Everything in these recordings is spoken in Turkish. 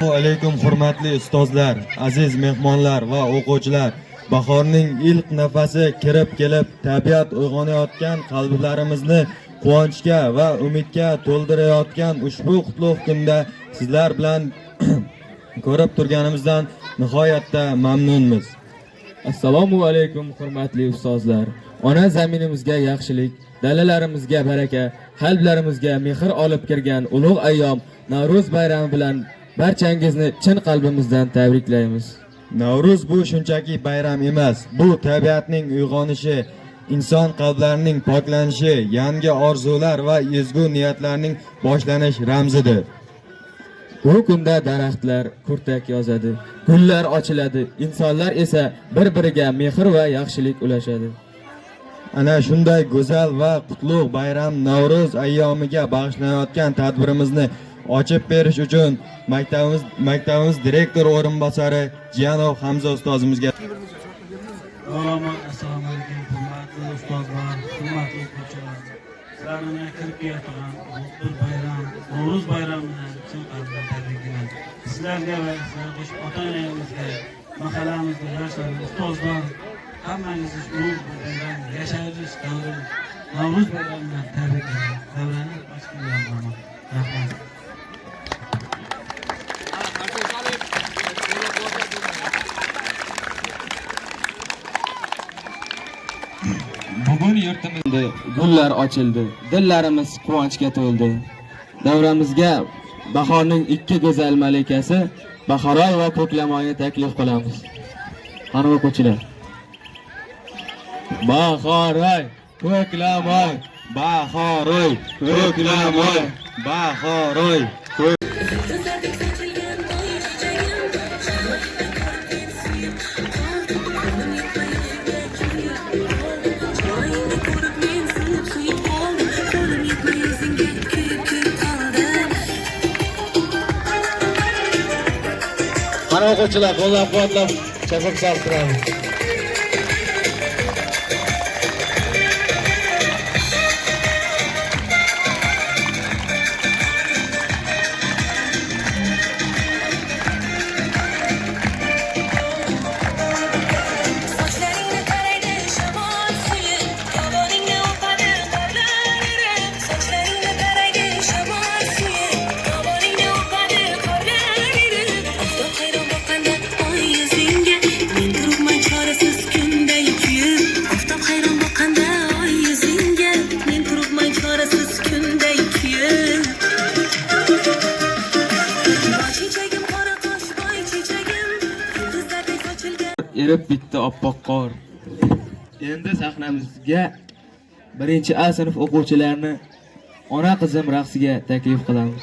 Assalomu alaykum hurmatli ustozlar, aziz mehmonlar va o'quvchilar. Bahorning ilk nafasi kirib kelib, tabiat uyg'onayotgan qalblarimizni quvonchga va umidga to'ldirayotgan ushbu qutlug' kunda sizlar bilan ko'rib turganimizdan nihoyatda mamnunmiz. Assalomu alaykum hurmatli ustozlar. Ona zaminimizga yaxshilik, dalalarimizga baraka, qalblarimizga mehr olib kirgan ulug' ayyom Navro'z bayrami bilan barchangizni chin qalbimizdan tabriklaymiz. Navro'z bu shunchaki bayram emas, bu tabiatning uyg'onishi, inson qalblarining poklanishi, yangi orzular va ezgu niyatlarning boshlanish ramzidir. Bu kunda daraxtlar kurtak yozadi, gullar ochiladi, insonlar esa bir-biriga mehr va yaxshilik ulashadi. Ana shunday go'zal va qutlug' bayram Navro'z ayyomiga bag'ishlanayotgan tadbirimizni ochib berish uchun maktabimiz direktor o'rinbosari Jiyanov Hamza ustozimizga Assalomu alaykum hurmatli ustozlar, hurmatli o'quvchilar. Sizlarni kirib kelayotgan bir bayram, Navro'z bayramidan chin qalbdan tabriklayman. Sizlarga va sizlarga ota-onalarimizga, mahallamizda yoshlar, ustozlar hammangizni ulug' bayram yashash davri Navro'z bayramidan tabriklayman. Davrani ochib qo'yaman. Rahmat. Bugun yurtimizda gullar ochildi, dillarimiz quvonchga to'ldi. Davramizga bahorning ikki go'zal malikasi Bahoroy va Ko'klamoyni taklif qilamiz. Qani o'quvchilar. Bahoroy, Ko'klamoy, Bahoroy, Ko'klamoy, Bahoroy. Qani o'quvchilar, qo'llab-quvvatlab chaqib saltiramiz. Erib bitti oppoq qor. Endi sahnamizga birinchi A sinf o'quvchilarini ona qizim raqsiga taklif qilamiz.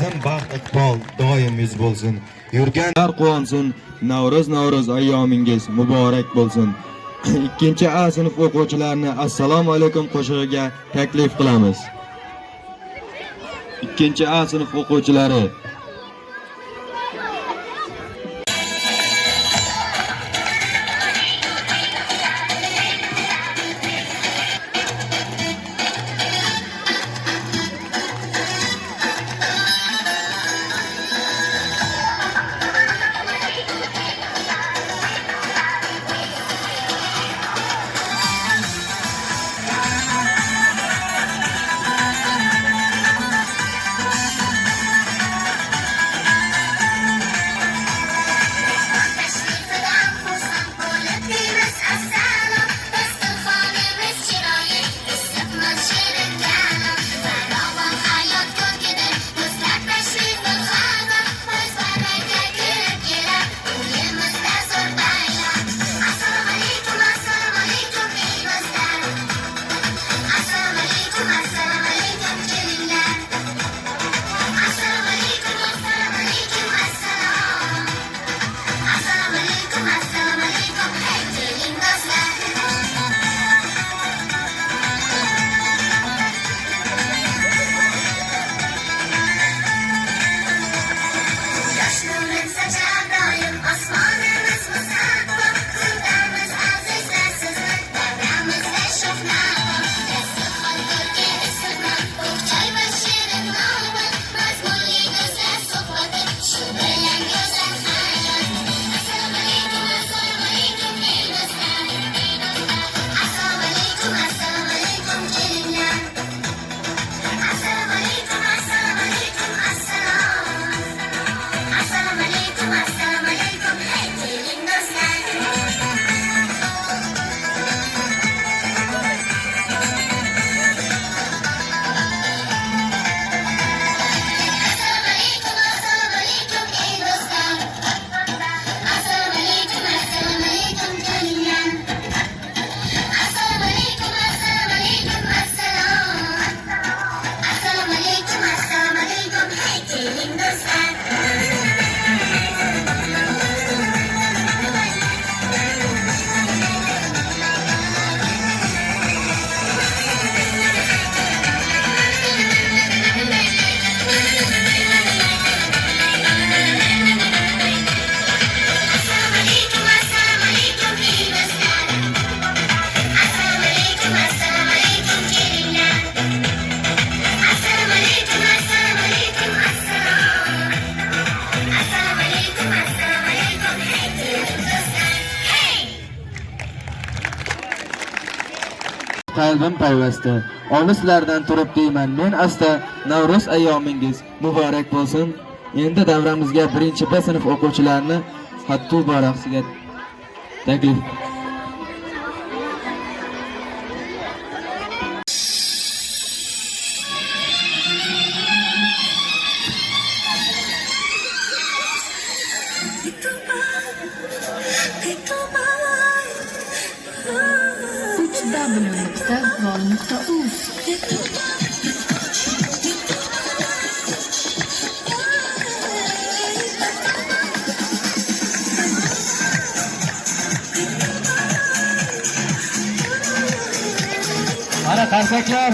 ilm baxt iqbol doim yuz bo'lsin. Yurganlar quvonsin. Navro'z ayyomingiz muborak bo'lsin. Ikkinchi A sinf o'quvchilarini assalomu alaykum qo'shig'iga taklif qilamiz. Ikkinchi A sinf o'quvchilari qalbim payvasta. Olislardan turib deyman men asta, Navro'z ayyomingiz muborak bo'lsin. Endi davramizga birinchi B sinf o'quvchilarini hatto baraqsiga taklif. www.vol.uz Ana qarsaklar.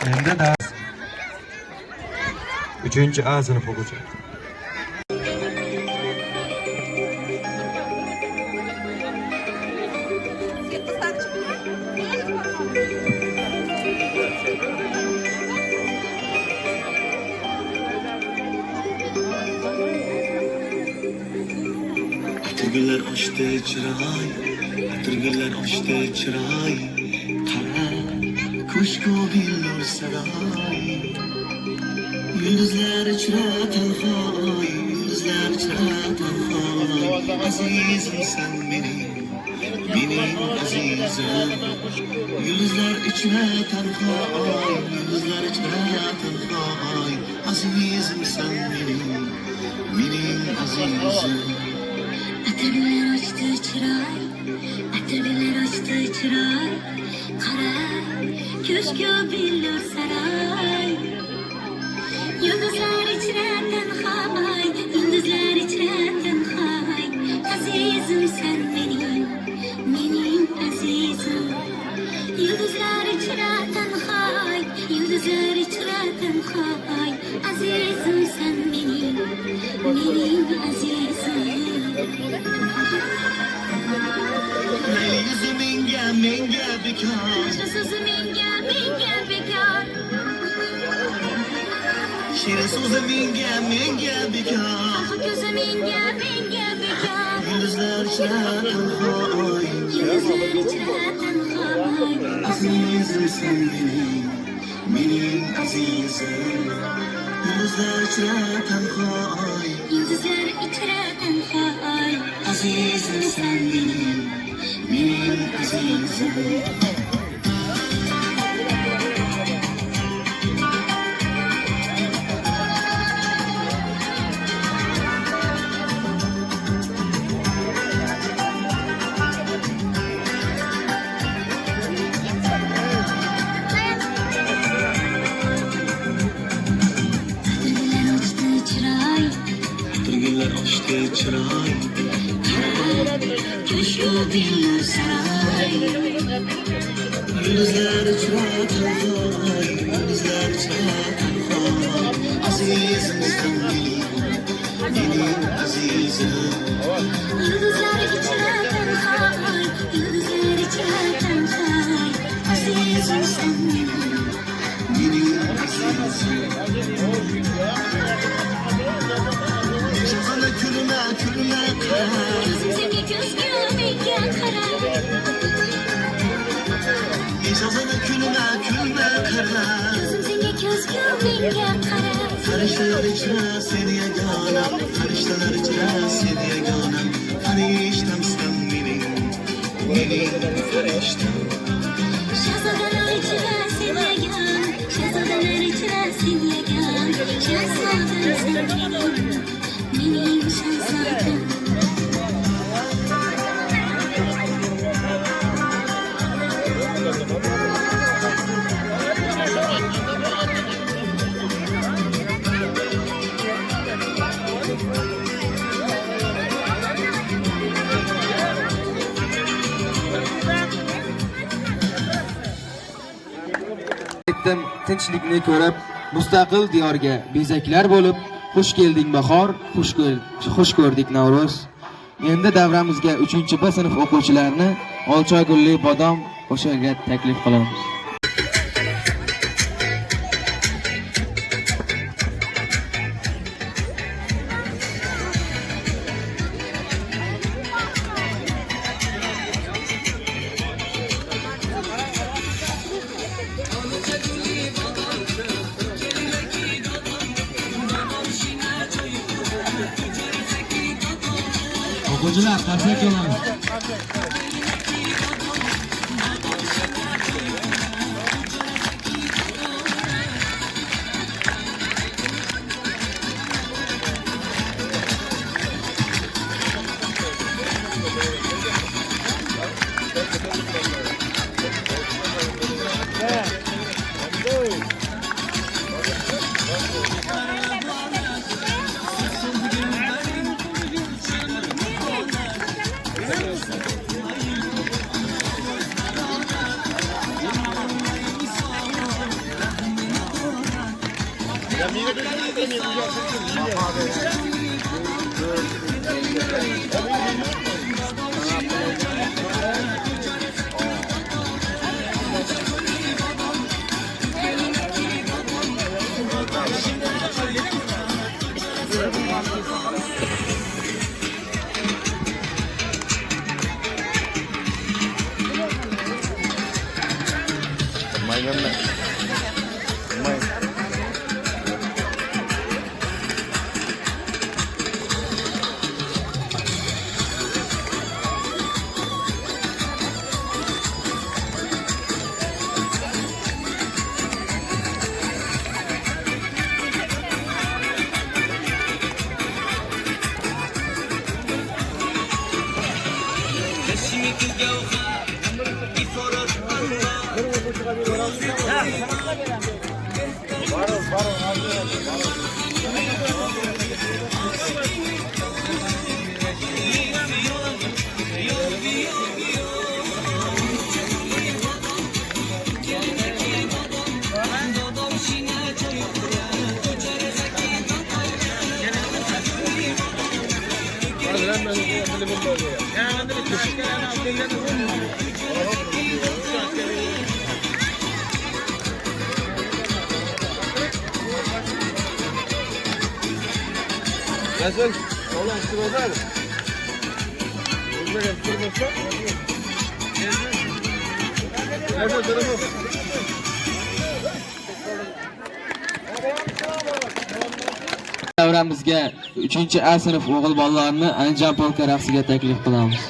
Endi dars 3-A sinf o'quvchi. Atirgullar ochdi chiroy, atirgullar ochdi chiroy, qara ko'shku billur saroy. Yulduzlar ichra tanhoy, yulduzlar ichra tanhoy. Azizim sen mening azizim. Yulduzlar ichra tanhoy, yulduzlar ichra tanhoy. Azizim sen mening azizim. Atirgullar ochdi chiroy, atirgullar ochdi chiroy, qara ko'shku billur saroy. Yulduzlar ichra tanhoy, yulduzlar ichra tanhoy. Azizim sen mening azizim. Yulduzlar ichra tanhoy, yulduzlar ichra tanhoy. Azizim sen mening azizim. Yüzü menga bekar, So'zi menga bekor. şirin so'zi menga bekar. Ko'zi menga bekor. Yulduzlar ichra tanhoy, Yulduzlar ichra tanhoy. azizim sen mening azizim. Yulduzlar ichra tanhoy, Yulduzlar ichra tanhoy. azizim sen mening azizim. Atirgullar ochdi chiroy, Ko'shku billur saroy. yulduzlar ichra tanhoy, yulduzlar ichra tanhoy. Azizim sen mening azizim. Yulduzlar ichra tanhoy, yulduzlar ichra tanhoy. Azizim sen Mening azizim. Yashasana kulma qara, ko'zim senga ko'zgu menga qara. yashasana kulma qara. Ko'zim senga ko'zgu menga qara. Farishtalar ichra seni yagona, farishtalar ichra seni yagona. Farishtam sen mening farishtam. Shahzodalar ichra sen yagona, shahzodalar ichra sen Mening shahzodam tinchlikni ko'rib, mustaqil diyorga bezaklar bo'lib, xush kelding bahor, xush ko'rdik Navro'z. Endi davramizga 3-B sinf o'quvchilarini Olchoygulli bodom qo'shiqga taklif qilamiz. O'quvchilar, qarsak olamiz. Nasıl? Oğlum sırada mı? Davramizga 3-A sinf o'g'il bolalarni Andijon polka raqsiga taklif qilamiz.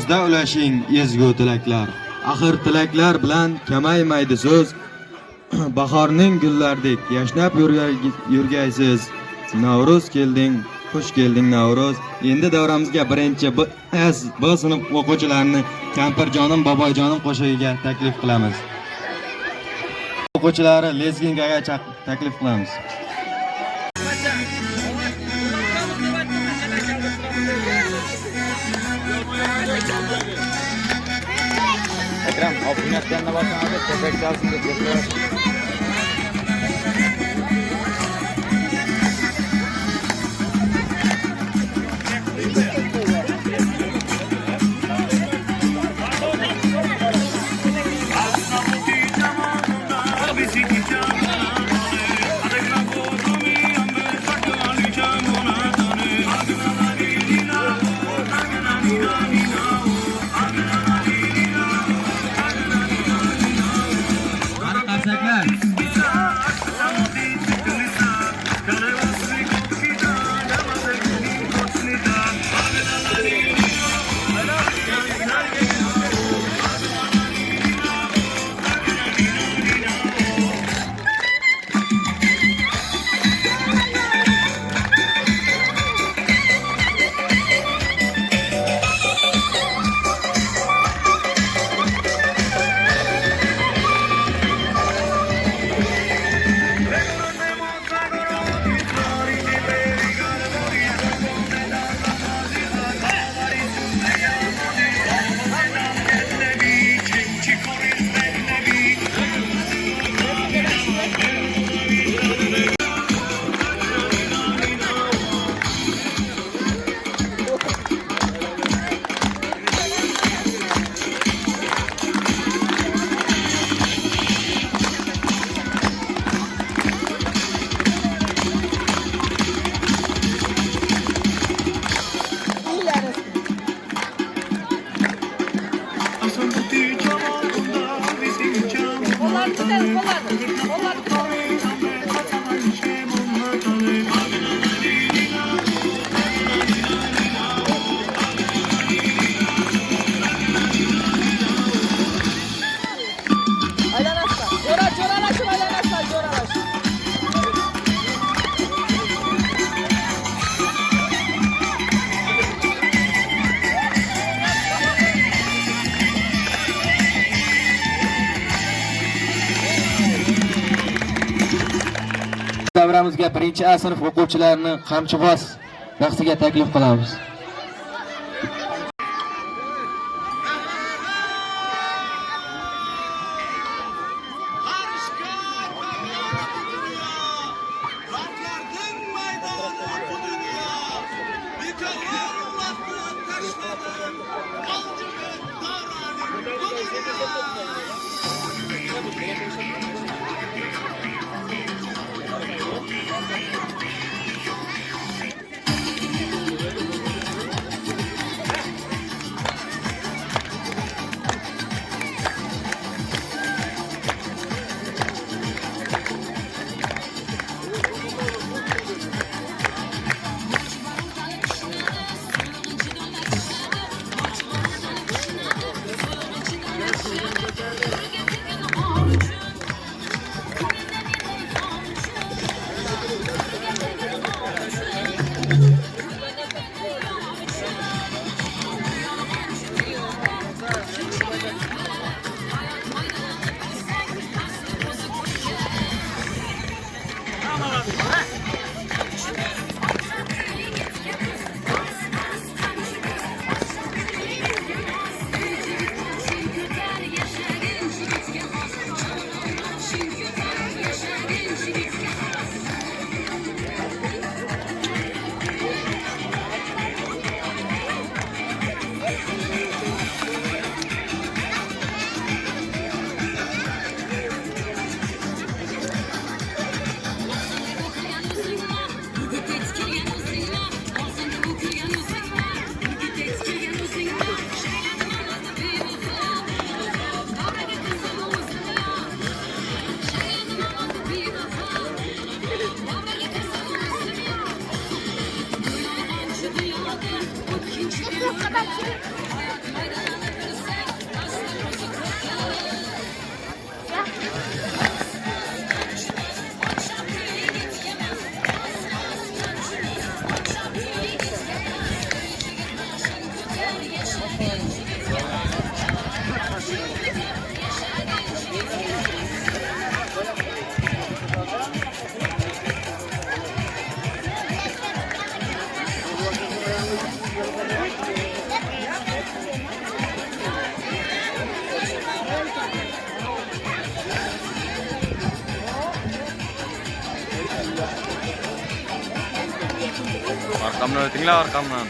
bayramimizda ulashing ezgu tilaklar. Axir tilaklar bilan kamaymaydi so'z. Bahorning gullaridek yashnab yurgaysiz. Navruz kelding, xush kelding Navruz. Endi davramizga birinchi B sinf o'quvchilarini Kampirjonim, Boboyjonim qo'shig'iga taklif qilamiz. O'quvchilari lezgingaga taklif qilamiz. Akram, obunatsiyanna boshlanadi, tepak chalsin deb gapiramiz. Davramizga birinchi A sinf o'quvchilarini Qamchiboz raqsiga taklif qilamiz. Arkamdan ötinglar arkamdan.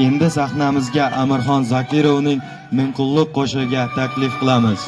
Endi sahnamizga Amirxon Zakirovning Mingqulluq qo'shig'iga taklif qilamiz.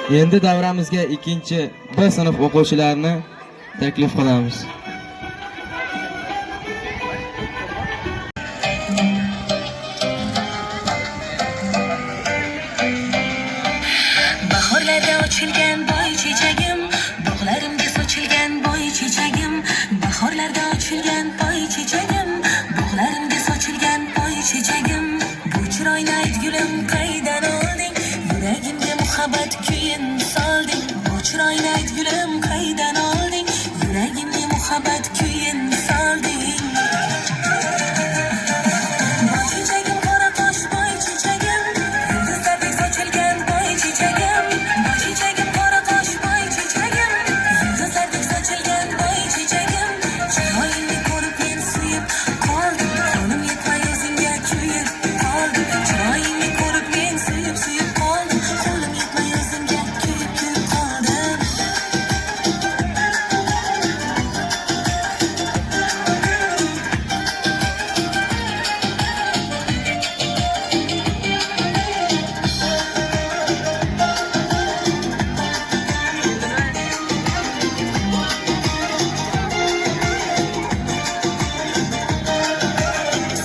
Endi davramizga ikkinchi B sinf o'quvchilarini taklif qilamiz. Bahorlarda ochilgan boy chechagim, bog'larimga sochilgan boy chechagim. Bahorlarda ochilgan boy chechagim, bog'larimga sochilgan boy chechagim. Bu chiroyli aytgulim qaydan olding? Yuragimga muhabbat kuyin solding. Bu chiroyli aytgulim qaydan olding? Yuragimga muhabbat kuyin solding. Boy chechagim, qora qosh boy chechagim, yulduzlardek sochilgan boy chechagim. Boy chechagim, qora qosh boy chechagim, yulduzlardek sochilgan boy chechagim. Chiroyingni ko'rib men suyib qoldim, qo'lim yetmay o'zingga kuyib qoldim. Chiroyingni ko'rib men suyib qoldim, qo'lim yetmay o'zingga kuyib qoldim.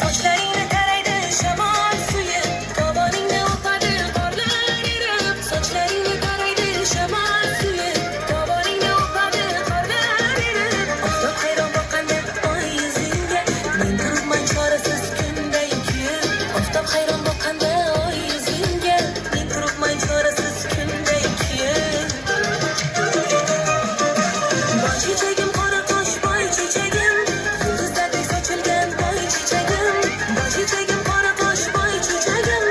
Sochlaringni taraydi shamol suyi, tovoningni o'padi qorlar erib. Sochlaringni taraydi shamol suyi, tovoningni o'padi qorlar erib. Oftob hayron boqqanda oy yuzingga, men turibman chorasiz kunday kuyib. Oftob hayron boqqanda oy yuzingga, men turibman chorasiz kunday kuyib. Boy chechagim, qora qosh boy chechagim, yulduzlardek sochilgan boy chechagim. Boy chechagim, qora qosh boy chechagim,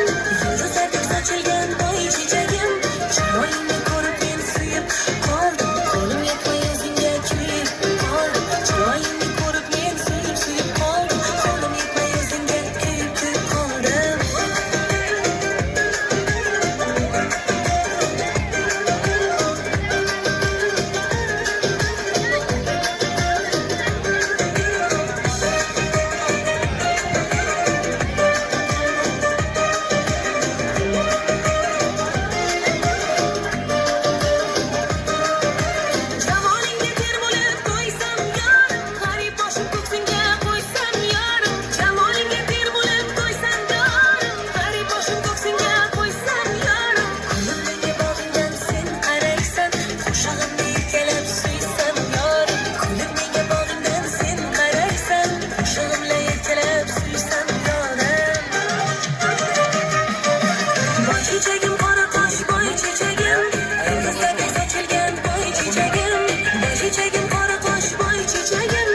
yulduzlardek sochilgan boy chechagim. Chiroyingni ko'rib men suyib qoldim, qo'lim yetmay o'zingga kuyib qoldim. Chiroyingni ko'rib men suyib qoldim, qo'lim yetmay o'zingga kuyib qoldim. Jamolingga ter bo'lib qo'ysam yorim, g'arib boshim ko'ksingga qo'ysam yorim. Jamolingga ter bo'lib qo'ysam yorim, g'arib boshim ko'ksingga qo'ysam yorim. Ko'nglimdagi bog'ingdan sen qaraysan, qo'shig'imni erkalab suysam yorim. Ko'nglimdagi bog'ingdan sen qaraysan, qo'shig'imni erkalab suysam yorim. Boy chechagim, qora qosh boy chechagim, yulduzlardek sochilgan boy chechagim. Boy chechagim, qora qosh boy chechagim,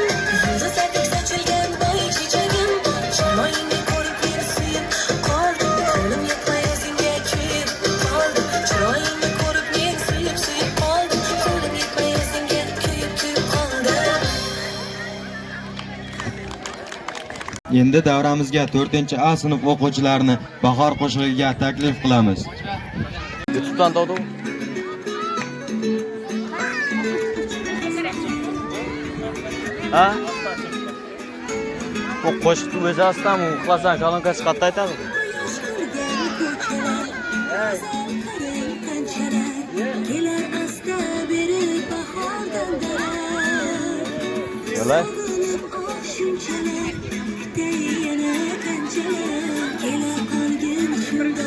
yulduzlardek sochilgan boy chechagim. Chiroyingni ko'rib men suyib qoldim, qo'lim yetmay o'zingga kuyib qoldim. Chiroyingni ko'rib men suyib qoldim, qo'lim yetmay o'zingga kuyib qoldim. Endi davramizga 4-A sinf o'quvchilarini bahor qo'shig'iga taklif qilamiz. YouTube'dan doğdu. Ha? Bu qo'shiqni o'zi aslan uxlasan, kolonka chiqarib aytadi. Kelar asta berib bahordan darar. Yo'lay. Shunchalar yana qanchalar kela qolgin shunda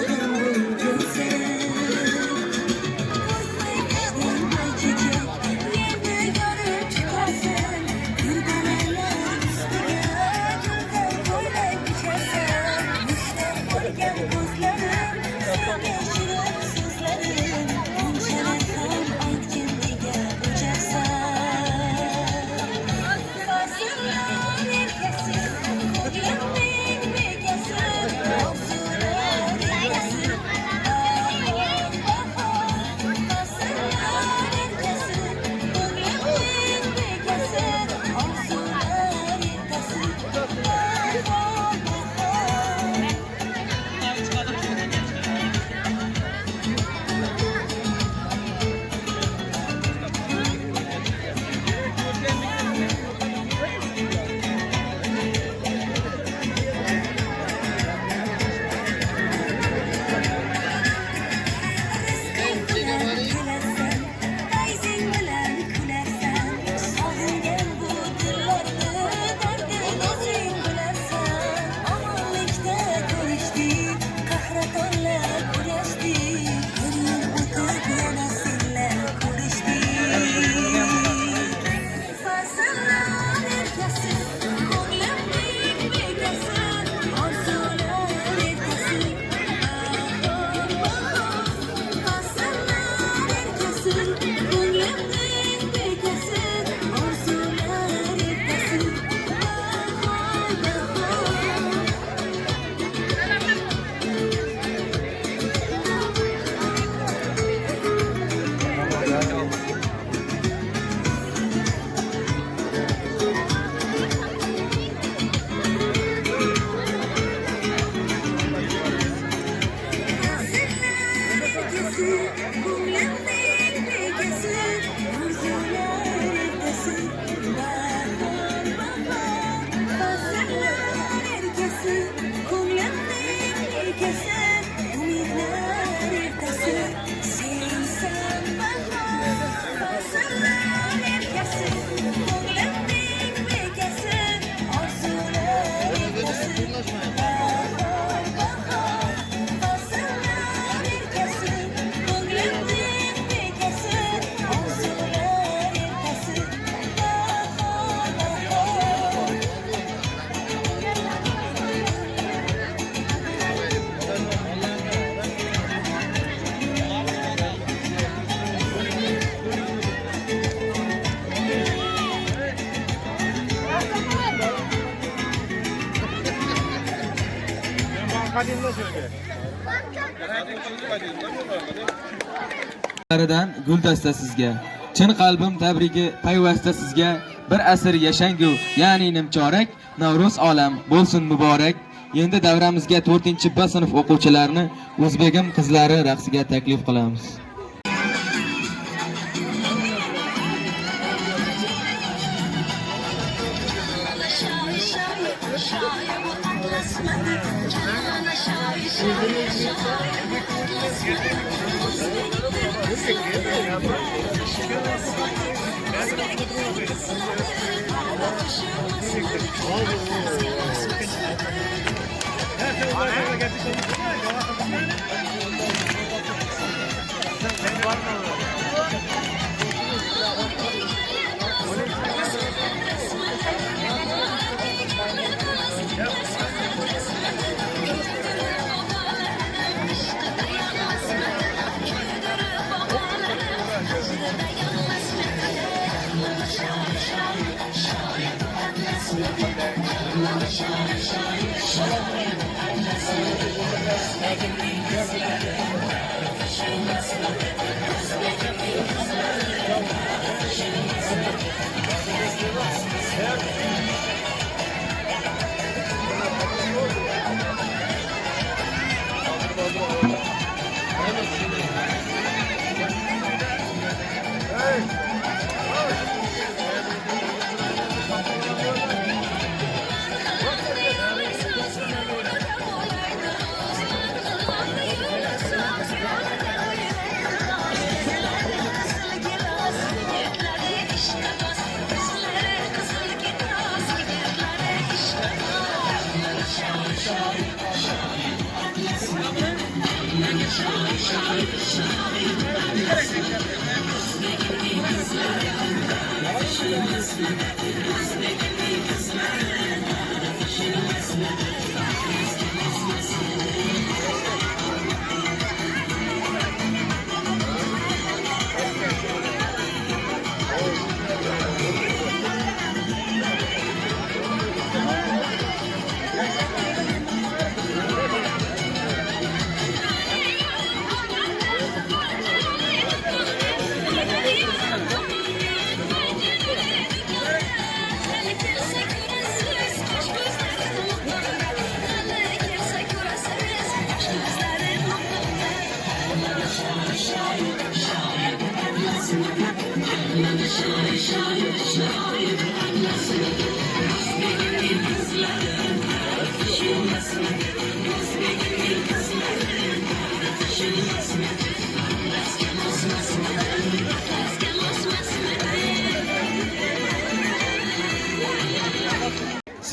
Laridan gul dasta sizga, chin qalbim tabrigi payvasta sizga. Bir asr yashangu, ya'ni nimchorak, Navro'z olam bo'lsin muborak. Endi davramizga 4-B sinf o'quvchilarini o'zbegim qizlari raqsiga taklif qilamiz.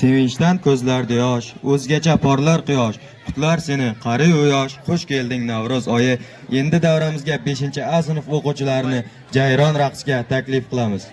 Sevinchdan ko'zlarda yosh, o'zgacha porlar quyosh. Qutlar seni qari u yosh, xush kelding Navro'z oyi. Endi davramizga 5-A sinf o'quvchilarini Jayron raqsiga taklif qilamiz.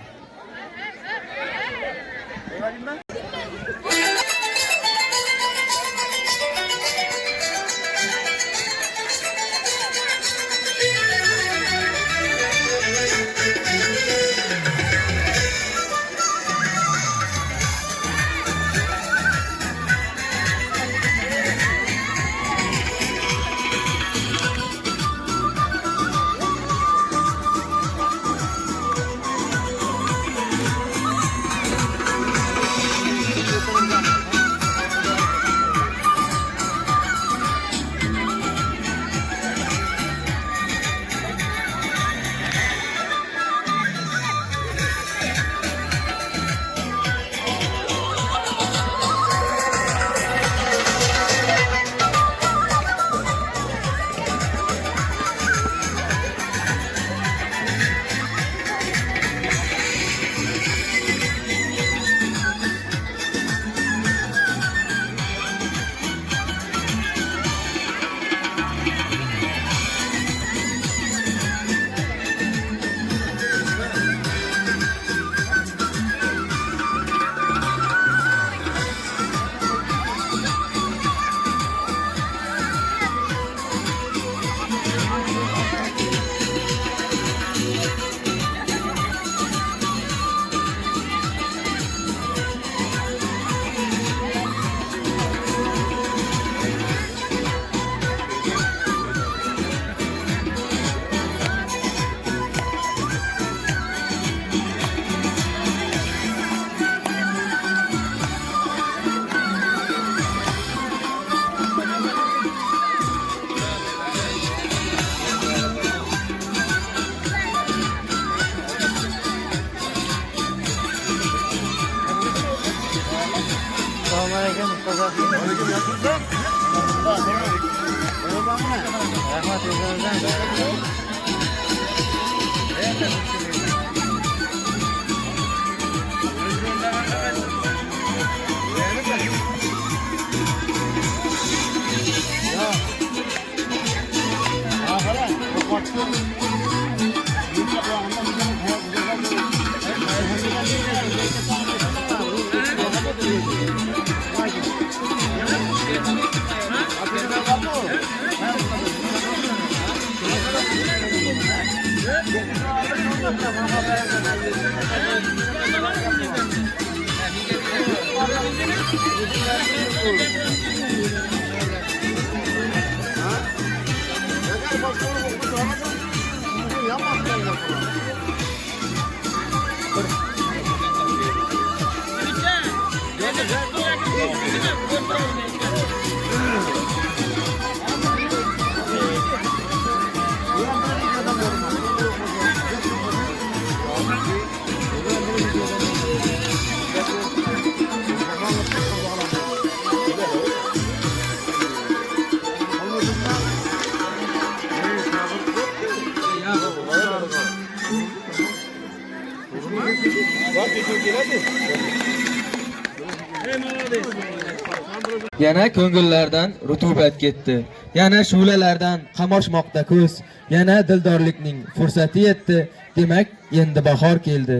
Yana ko'ngillardan rutubat ketdi. Yana shu'lalardan qamoshmoqda ko'z. Yana dildorlikning fursati yetdi. Demak, endi bahor keldi.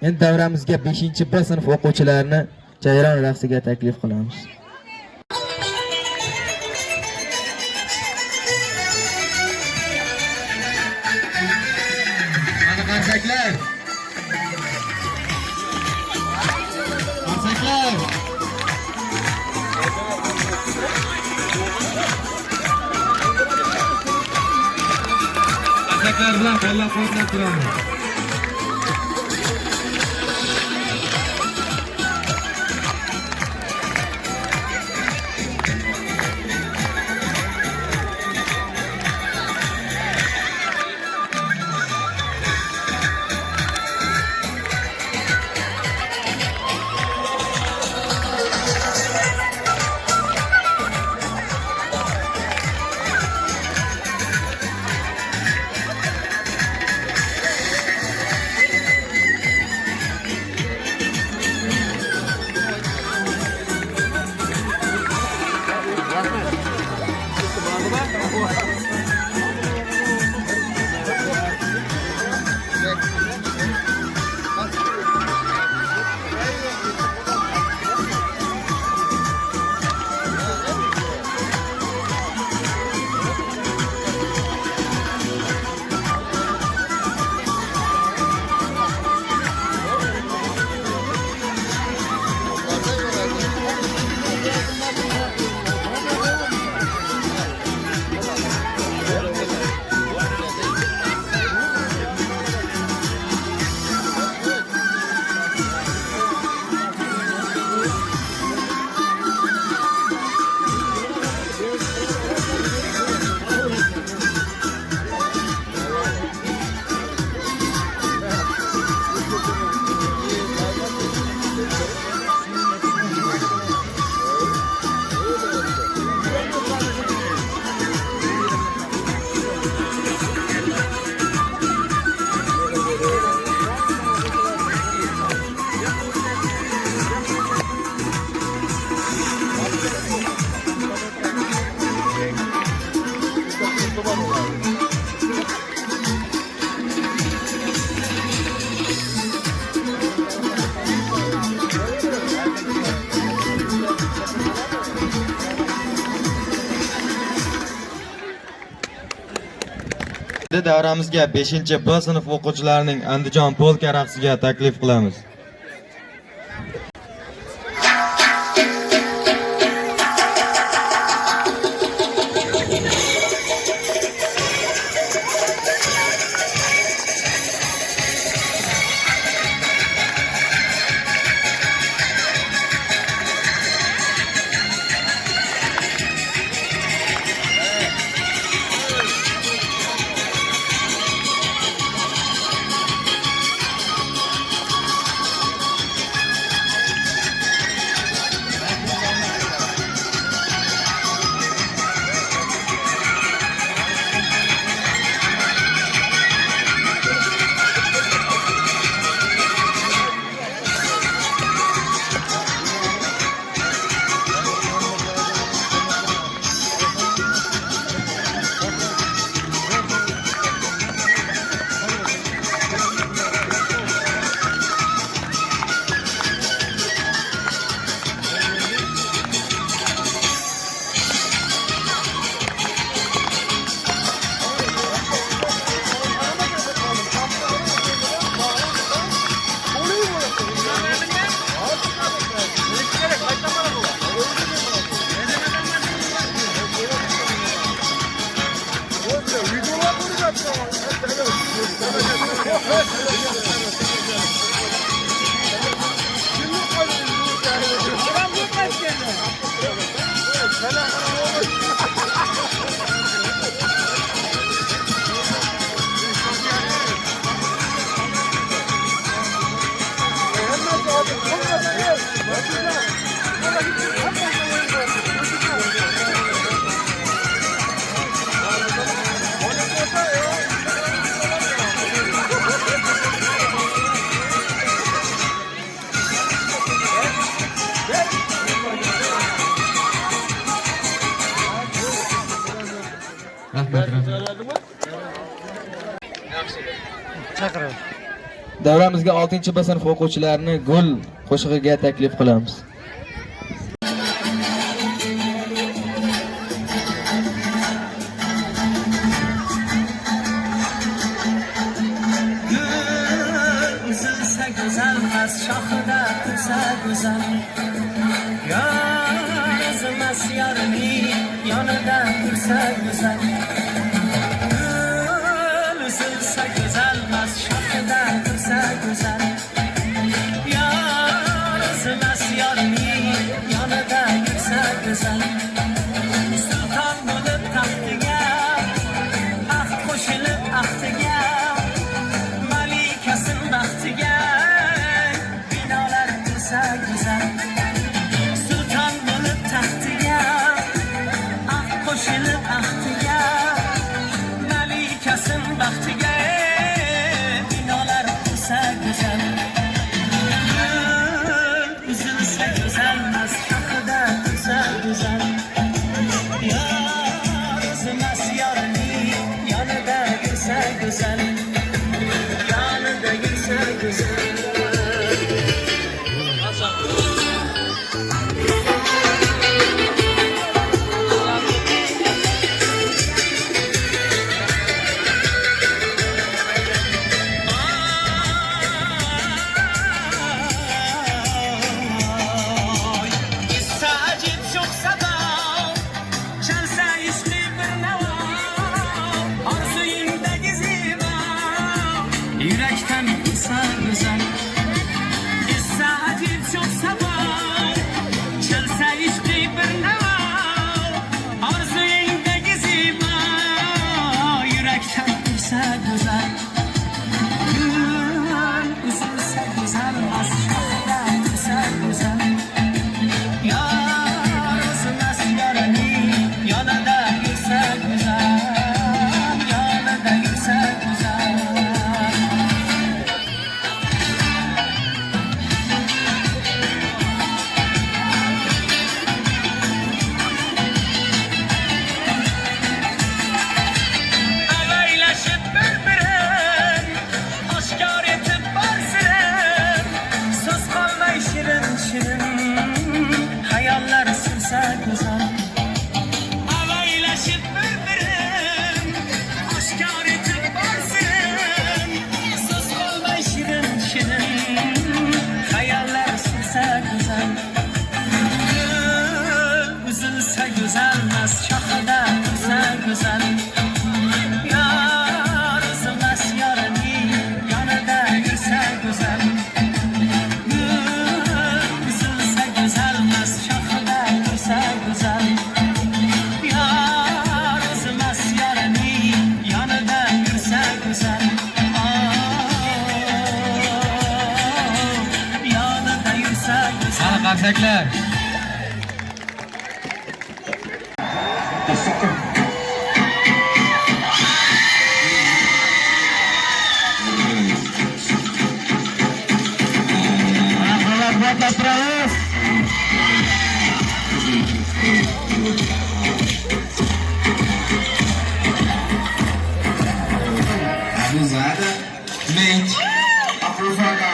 Endi davramizga 5-B sinf o'quvchilarini jayron raqsiga taklif qilamiz. Mana qarsaklar. Qarsaklar. Qarsaklar bilan qo'llab-quvvatlab turamiz. Davramizga 5-B sinf o'quvchilarining Andijon polka raqsiga taklif qilamiz. Davramizga 6-chi sinf o'quvchilarini gul qo'shig'iga taklif qilamiz. Üzülse güzelmez, şahıda dursa güzel. Yazmaz yarını, yanında dursa güzel. Üzülse güzelmez, şahıda dursa güzel. Yazmaz yarını, yanında dursa güzel. Sultan bulup taxtıga, ah koşulup ahtıga. Malikasın baxtiga, binolar tursa güzel. Sultan bulup taxtiga, ah qo'shilib ahtiga. Malikasın baxtiga, binolar tursa güzel. Üzülse güzelmez, haqida tursa güzel. Yazmaz yarını, yanida yursa güzel. Yanında yursa güzel. İstacip çok sada, çalsa üstü bir neva. Arzuyumda gizliva, yürekten kısa güzel. İstacip çok sada, çalsa üstü bir neva. Arzuyumda gizliva, yürekten kısa güzel. Üzülse güzelmez, şahıda kısa güzel. Yazmaz yarını, yanında yursa güzel. Yanında yursa güzel. Ağaylaşıp bülbülüm, aşkar etip barsın. Söz kalmay şirin şirin, hayaller sürse güzel. Ağaylaşıp bülbülüm, aşkar etip barsın. Söz kalmay şirin şirin, hayaller sürse güzel. Üzülse güzelmez, şahıda dursa güzel. Yazmaz yarını, yanında yursa güzel. Üzülse güzelmez, şahıda dursa güzel. Yazmaz yarını, yanında yursa güzel. Yanında yursa güzel. Qarsaklar. Abusada, mente, aprovada.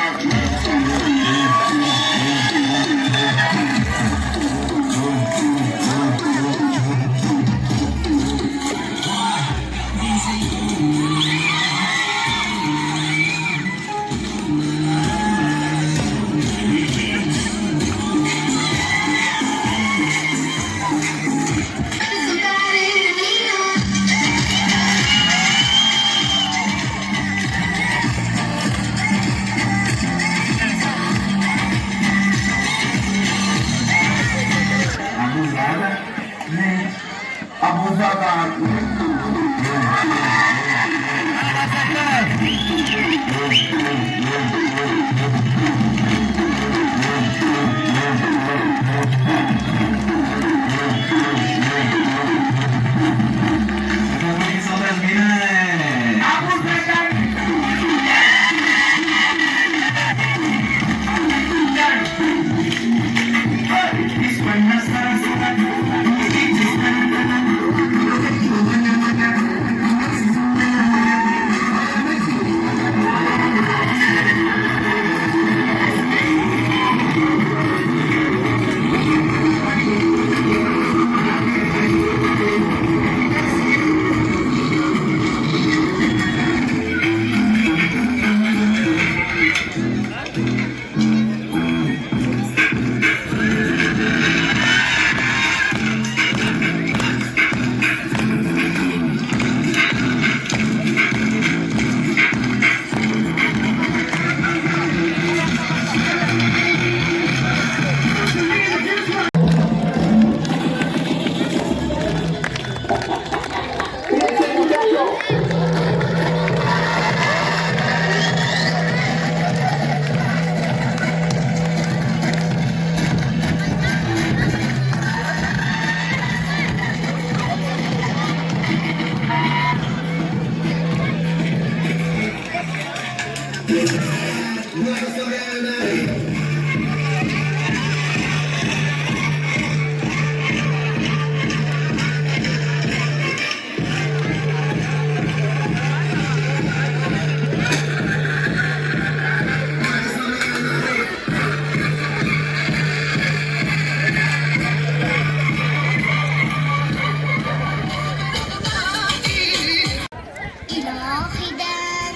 İlahiden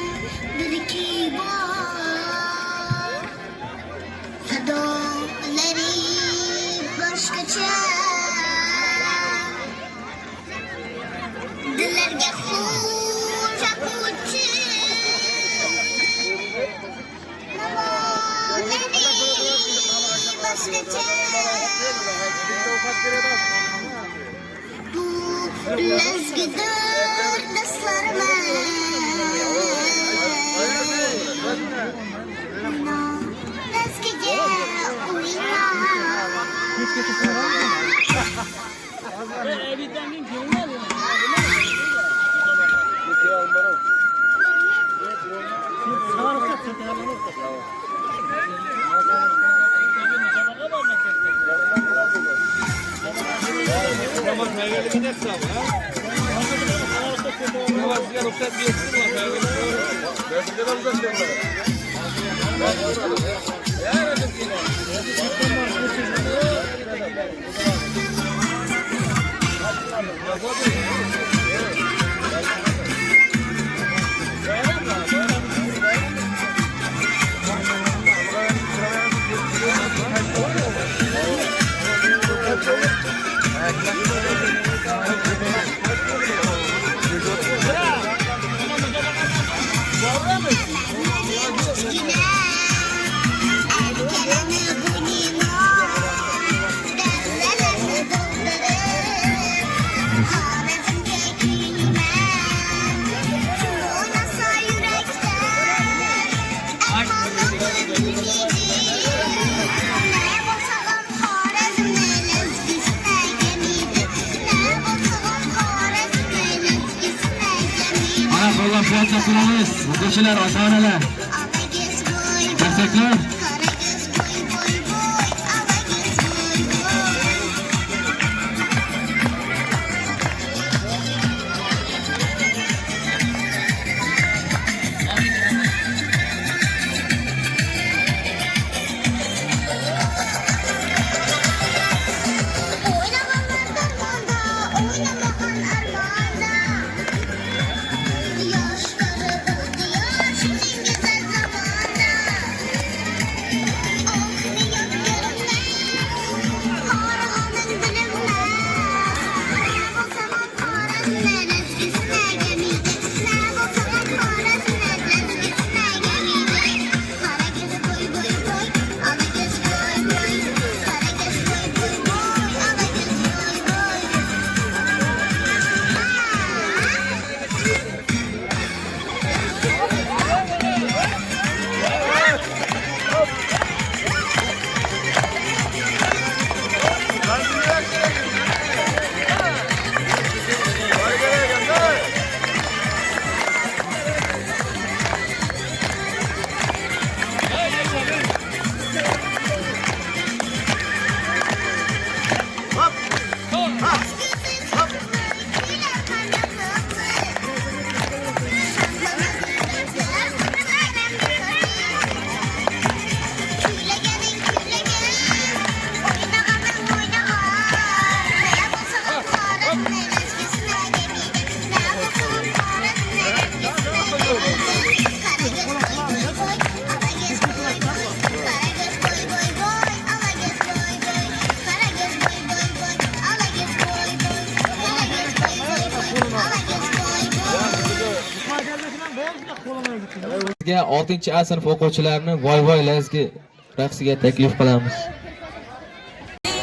bir iki var, fedaleri başkaça, dillerge hoşa koçu, navaleri başkaça, bu lezgidir daslarıma. Fiyatla kuruluz, o'quvchilar, ota-onalar, tarsaklar. sizlarga 6-A sinf o'quvchilarini voy voy lazgi raqsiga taklif qilamiz.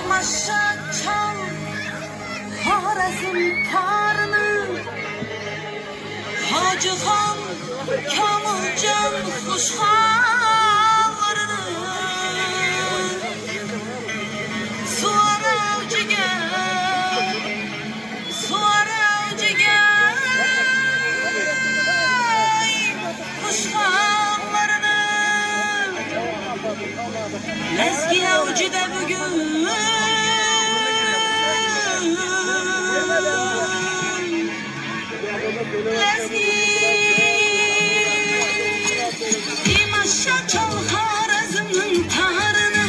Maşaçam Xorazm tarını Hacıxon Kamiljon xushxabarini So'ravchiga xushxabarini Eski avcıda bugün Eski İmaşa çal Xorazmning tarını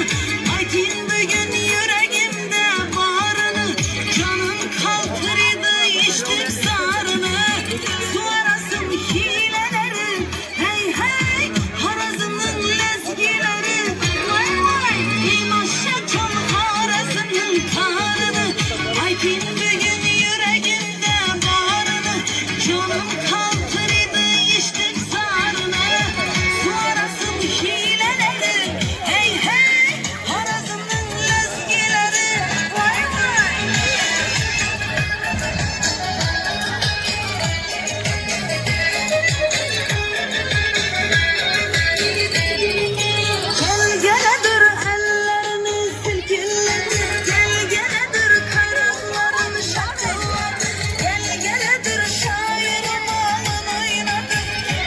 Ayting bugün yüreğimde barını Canım kaltırdı içtim sarını Suarasım hileleri Hey hey Xorazmning lezgileri Vay vay İmaşa çal Xorazmning tarını Ayting bugün yüreğimde barını Canım kaltırdı içtim sarını Suarasım hileleri Hey hey Xorazmning lezgileri Vay vay Gelgeledir ellerini silkinletir Gelgeledir kayraklarını şakıllatır Gelgeledir şairim alın oynatır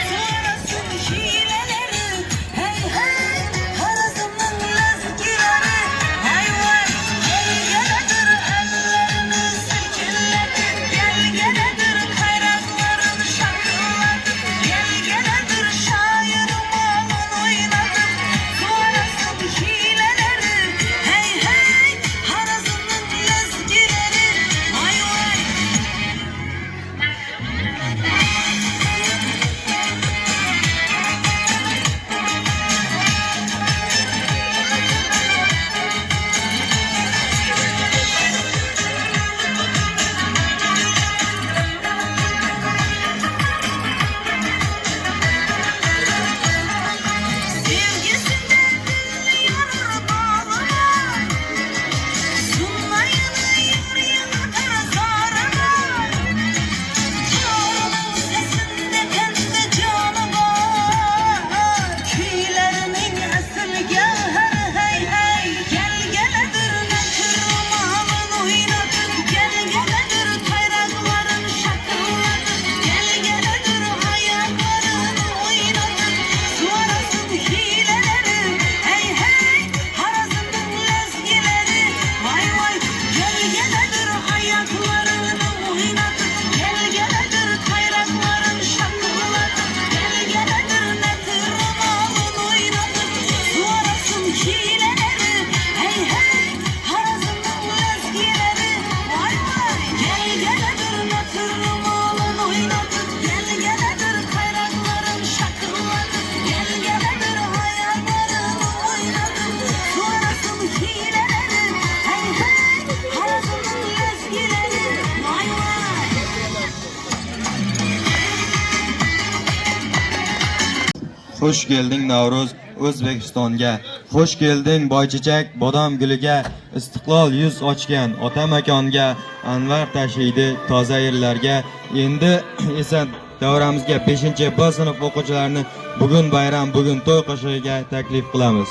Sonrasın hileleri Hey hey Xorazmning lezgileri Vay vay Gelgeledir ellerini silkinletir Gelgeledir kayraklarını şakıllatır Gelgeledir şairim alın oynatır Sonrasın hileleri Hey hey Xorazmning lezgileri Vay vay Sevgisinden dinliyor bağlar Sunmayını yürüyemeder zarına Çağrının sesinde kendi canı var Köylerinin esirgahı hey hey Gelgeledir nekırmalın oynatır Gelgeledir kayrakların şakıllatır Gelgeledir ayakların oynatır Suarasın hileleri Hey hey Xorazmning lezgileri Vay vay Gelgeledir ayakların oynatır Gelgeledir kayrakların şakıllatır Gelgeledir nekırmalın oynatır Suarasın hileleri Hey hey Xorazmning lezgileri Vay vay Gelgeledir nekırmalın oynatır Gelgeledir kayrakların şakıllatır Gelgeledir ayakların oynatır Suarasın hileleri Hey hey Xorazmning lezgileri Vay vay Xush kelding Navruz O'zbekistonga. Xush kelding boychechak bodom guliga. Istiqlol yuz ochgan ota makonga. Anvar tashiydi toza yerlarga. Endi esa davramizga 5-B sinf o'quvchilarini bugun bayram, bugun to'y qo'shig'iga taklif qilamiz.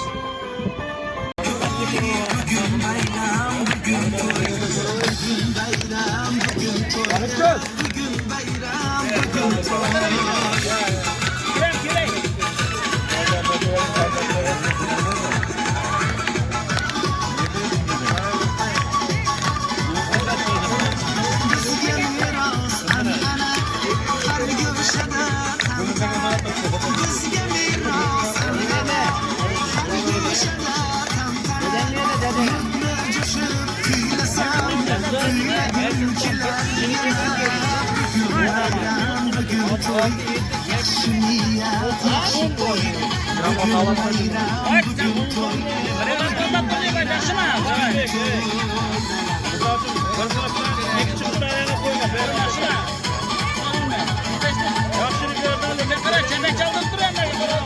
Yaxshilik yordamga qara, chanda chaldib turaman.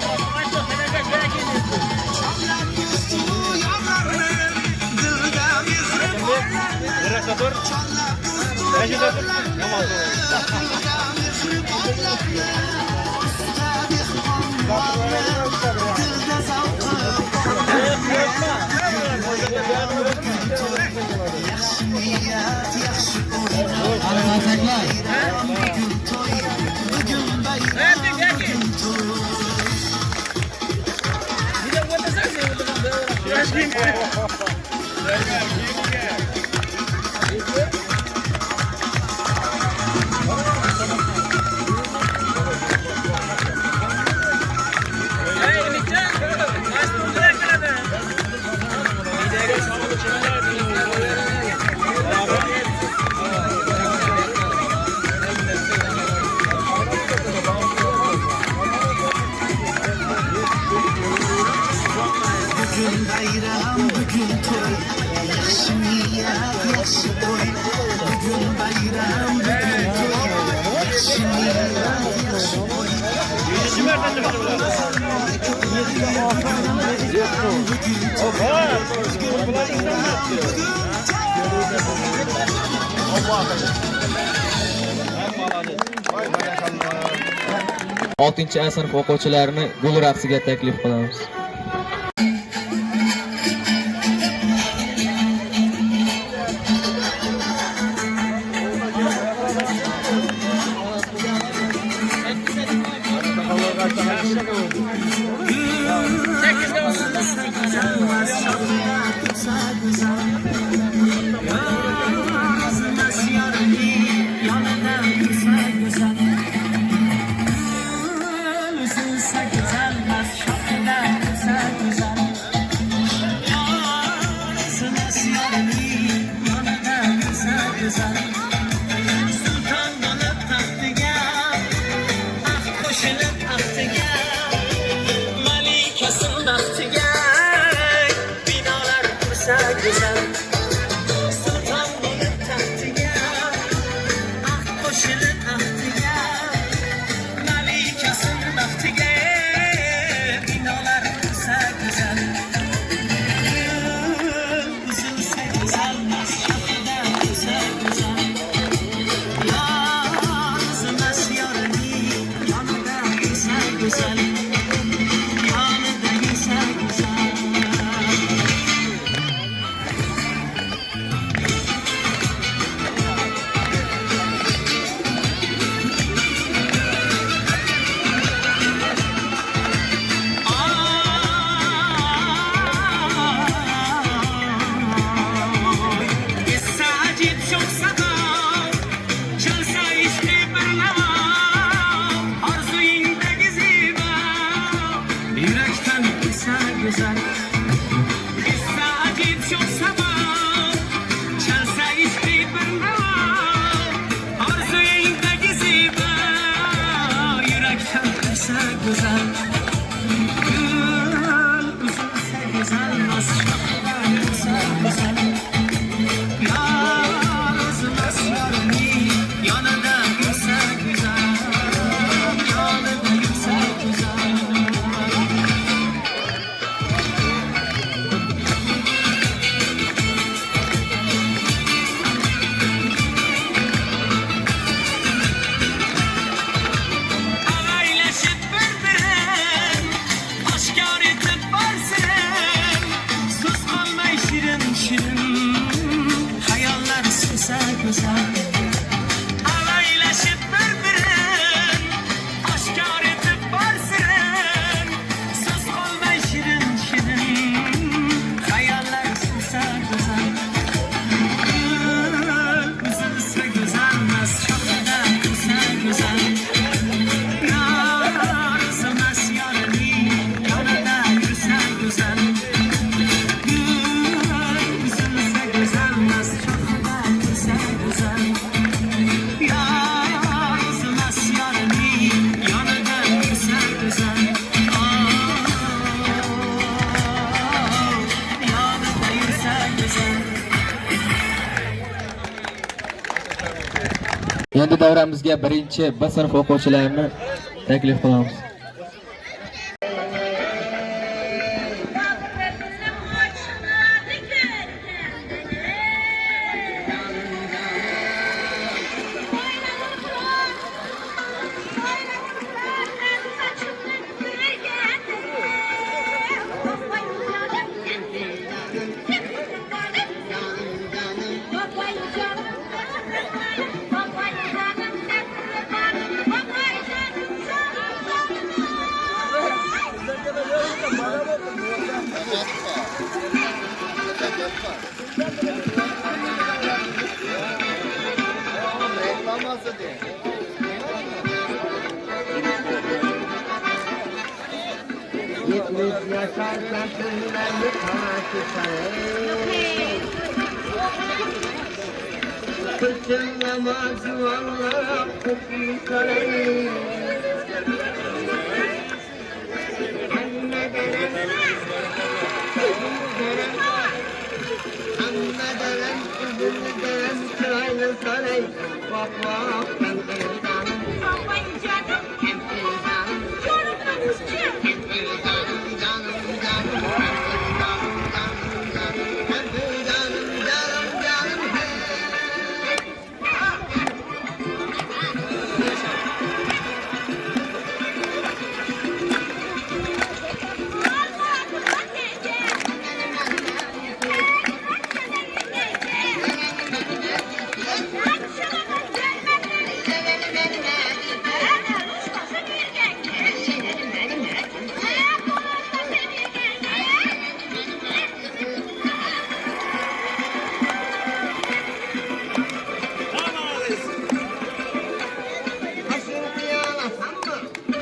Bugün bayram, bugün toy, yaxshi niyat, yaxshi o'y. Bugün bayram, bugün toy, yaxshi niyat, yaxshi o'y. Oltinchi sinf o'quvchilarini gul raqsiga taklif qilamiz. Endi davramizga birinchi B sinf o'quvchilarini taklif qilamiz.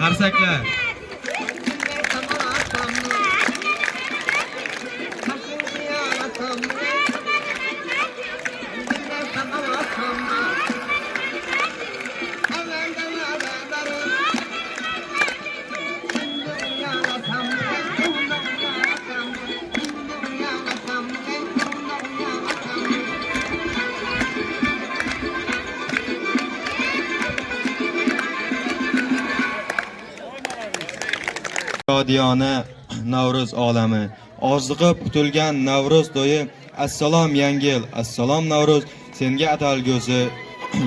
Qarsaklar. Shodiyona Navro'z olami, orziqib kutilgan Navro'z to'yi. Assalom yangi yil, assalom Navro'z, senga atalgusi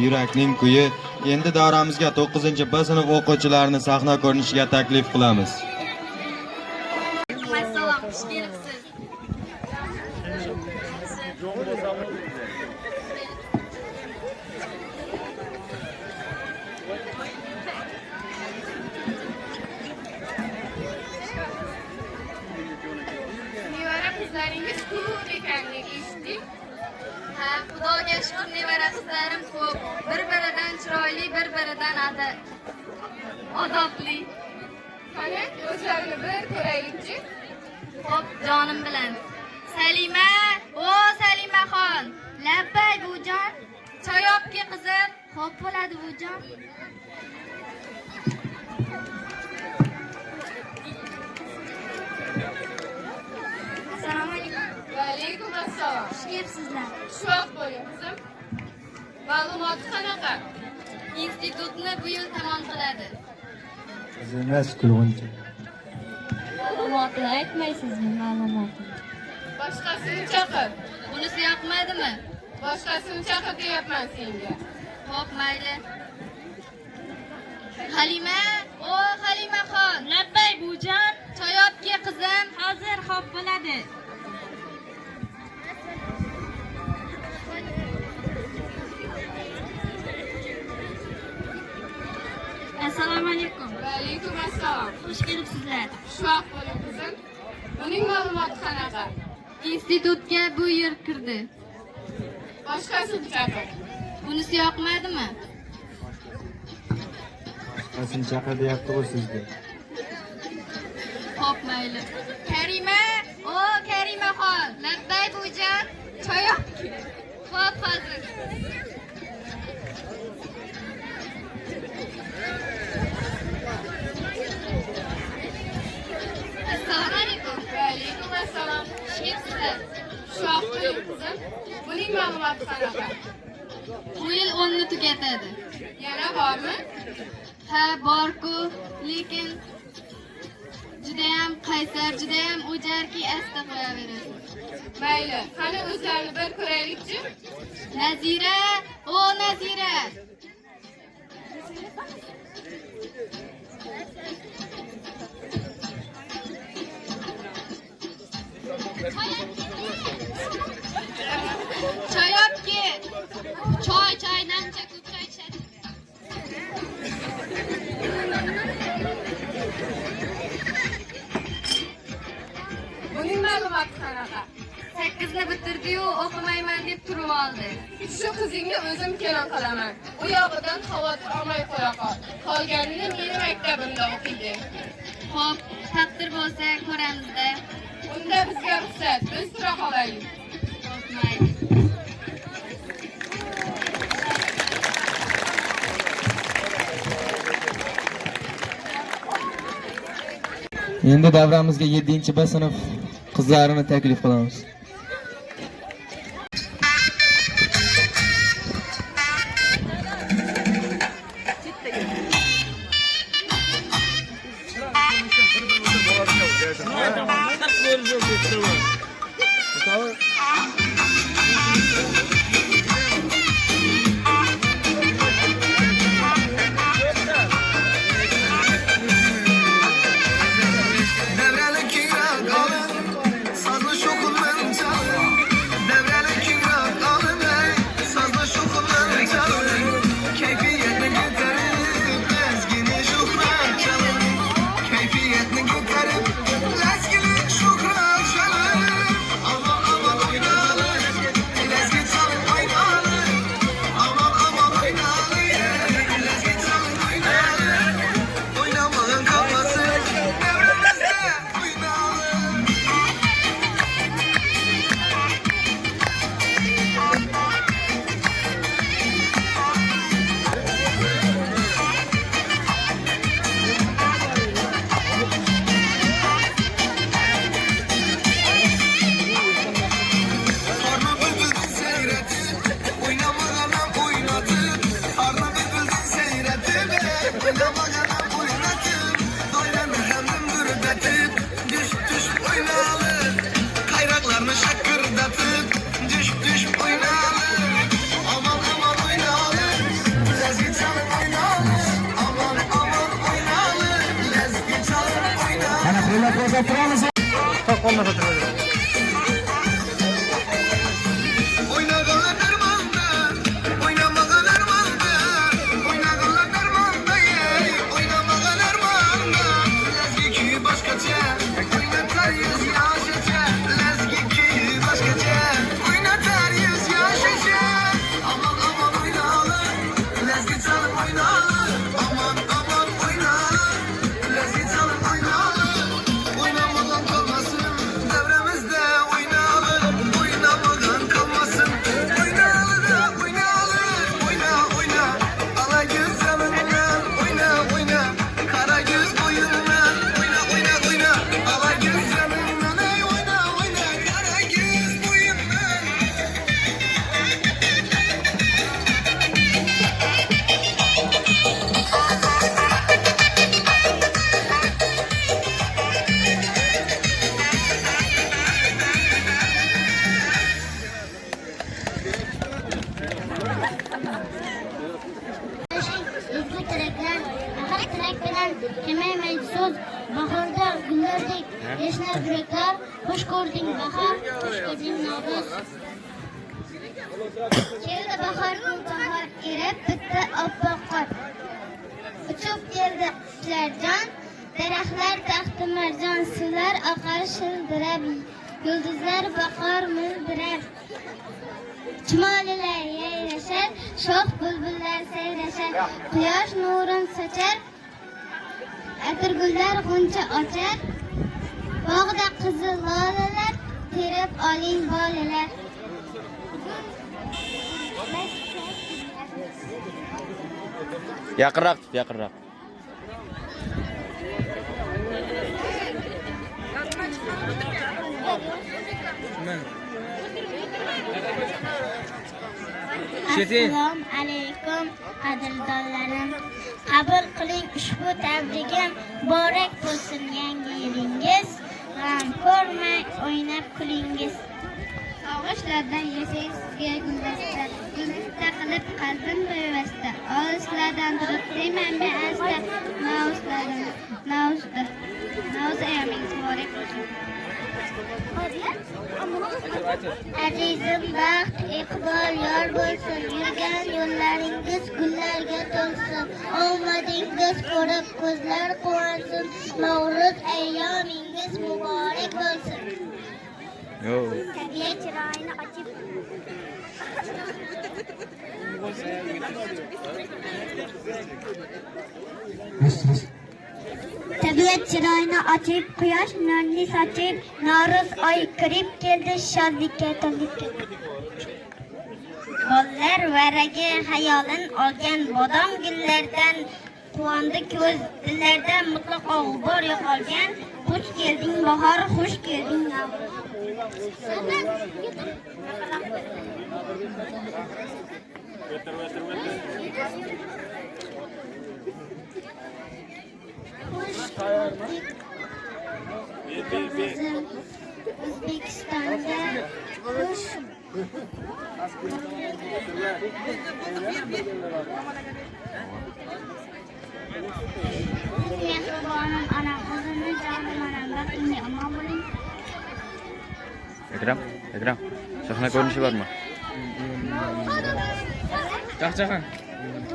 yurakning kuyi. Endi davramizga 9-B sinf o'quvchilarini sahna ko'rinishiga taklif qilamiz. Assalom, xush kelibsiz. Nevara qizlaringiz ko'p ekanligi eshitdik. Ha, Xudoga shukr, nevara qizlarim ko'p. Bir-biridan chiroyli, bir-biridan odobli. Qani, o'zlarini bir ko'raylikchi. Xo'p, jonim bilan. Salima, o Salimaxon. Labbay bujon. Choy olib qizim. Xo'p bo'ladi bujon. Assalomu alaykum. Va alaykum assalom. Xush kelibsizlar. Shu vaqt bo'ling qizim. Ma'lumoti qanaqa? Institutni bu yil tamom qiladi. Emas kulg'uncha. Ma'lumotni aytmaysizmi, ma'lumotni? Boshqasini chaqir. Bunisi yoqmadimi? Boshqasini chaqir deyapman senga. Xo'p, mayli. Halima, o Halimaxon. Labbay bujon. Choy olib kel qizim. Hozir, xo'p bo'ladi. Assalomu alaykum. Va alaykum assalom. Xush kelibsizlar. Shu vaqt bo'ling qizim. Uning ma'lumoti qanaqa? Institutga bu yil kirdi. Boshqasini chaqir. Bunisi yoqmadimi? Qasin chaqir deyapti-ku sizga. Xo'p, mayli. Karima, o Karimaxon. Labbay bujon. Choy olib kel. Xo'p, hozir. Assalomu alaykum. Va alaykum assalom. Xush kelibsizlar. Shu vaqt bo'ling qizim. Buning ma'lumoti qanaqa? Bu yil 10ni tugatadi. Yana bormi? Ha, bor-ku, lekin judayam qaysar, judayam o'jarki, asta qo'yaverasiz. Mayli, qani o'zlarini bir ko'raylikchi. Nazira, o Nazira. Choy olib kel. Choy, namcha ko'p choy ichadi. Buning bitirdi-yu, o'qimayman deb turib oldi. Shu qizingni o'zim kelin qilaman. U yog'idan xavotir olmay qo'ya qol. Qolganini meni maktabimda o'qiydi. Xo'p, taqdir bo'lsa ko'ramiz-da. Unda bizga ruxsat, biz tura qolaylik. Mayli. Endi davramizga 7-B sinf qizlarini taklif qilamiz. Devreli kira kalın, sazlı şokullarım çalın. Devreli kira kalın, sazlı şokullarım çalın. Keyfiyetini götürüp, lezgini şukran çalın. Keyfiyetini götürüp, lezgini şukran çalın. Aman aman oynalın, lezgi çalın oynalın. Aman aman oynalın, lezgi çalın oynalın. Oynamanın kafası devremizde oynalın. Arna bülbülden seyretip, oynamağına oynatıp. Arna bülbülden seyretip, oynamağına oynatıp. Doyranı hemen gürületip, düş düş oynalım. Kayraklarını şakırdatıp, düş düş oynalım. Aman aman oynalım, lezgi çalın oynalım. Aman aman oynalım, lezgi çalın oynalım. Oynagalar dermanda, oynamagalar dermanda, oynagalar dermanda, oynamagalar dermanda. Lezgi ki başkaça, oynatar yüz yaşaça. Lezgi ki başkaça, oynatar yüz yaşaça. Aman aman oynalım, lezgi çalın oynalım. Aman aman oynalım, lezgi çalın oynalım. Oynamadan kalmasın, devremizde oynalım. Oynamadan kalmasın, oynalım da oynalım. Oyna oyna, ala göz yanından. Oyna oyna, kara göz boyundan. Oyna oyna oyna, ala göz yanından. Ey oyna oyna, kara göz boyundan. Ezgu tilaklar, ahad tilak bilan kemaymaydi so'z. Bahorda gullardek yashnar yuraklar. Xush ko'rding bahor, xush ko'rding Navro'z. Keldi bahorning bahor erib, bitta oppoq qor. Uchib keldi qushlar jon, daraxtlar taxti marjon, suvlar oqar shildirab, yulduzlar boqar mildirab. Chumolilar yayrashar, shoh bulbullar sayrashar, quyosh nurin sochar, atirgullar g'uncha ochar, bog'da qizil lolalar, terib oling bolalar. Yaqinroq tut, yaqinroq. Assalomu alaykum qadrdonlarim. Qabul qiling ushbu tabrigim. Muborak bo'lsin yangi yilingiz. G'am ko'rmay o'ynab kulingiz. Sog'ishlardan yasang sizga guldasta. Guldasta qilib qalbim bevasta. Olislardan turib deyman beasta. Nausta ayamingiz muborak bo'lsin. Azizim baxt, iqbol yor bo'lsin. Yurgan yo'llaringiz gullarga to'lsin. Omadingiz ko'rib ko'zlar quvonsin. Navro'z ayyomingiz muborak bo'lsin. Tabiat chiroyini ochib Tabiat chiroyini ochib, quyosh nurni sochib, Navro'z oyi kirib keldi shodlikka to'lib. Bolalar varagi xayolin olgan bodom gullardan quvondi ko'z, dillarda mutlaqo g'ubor yo'qolgan. Xush kelding bahor, xush kelding Navro'z. O'zbekistonda xush mehribonim onam, o'zimni jonim onam, baxtimga omon bo'ling. Akram, sahna ko'rinishi bormi? Chaqchaqan.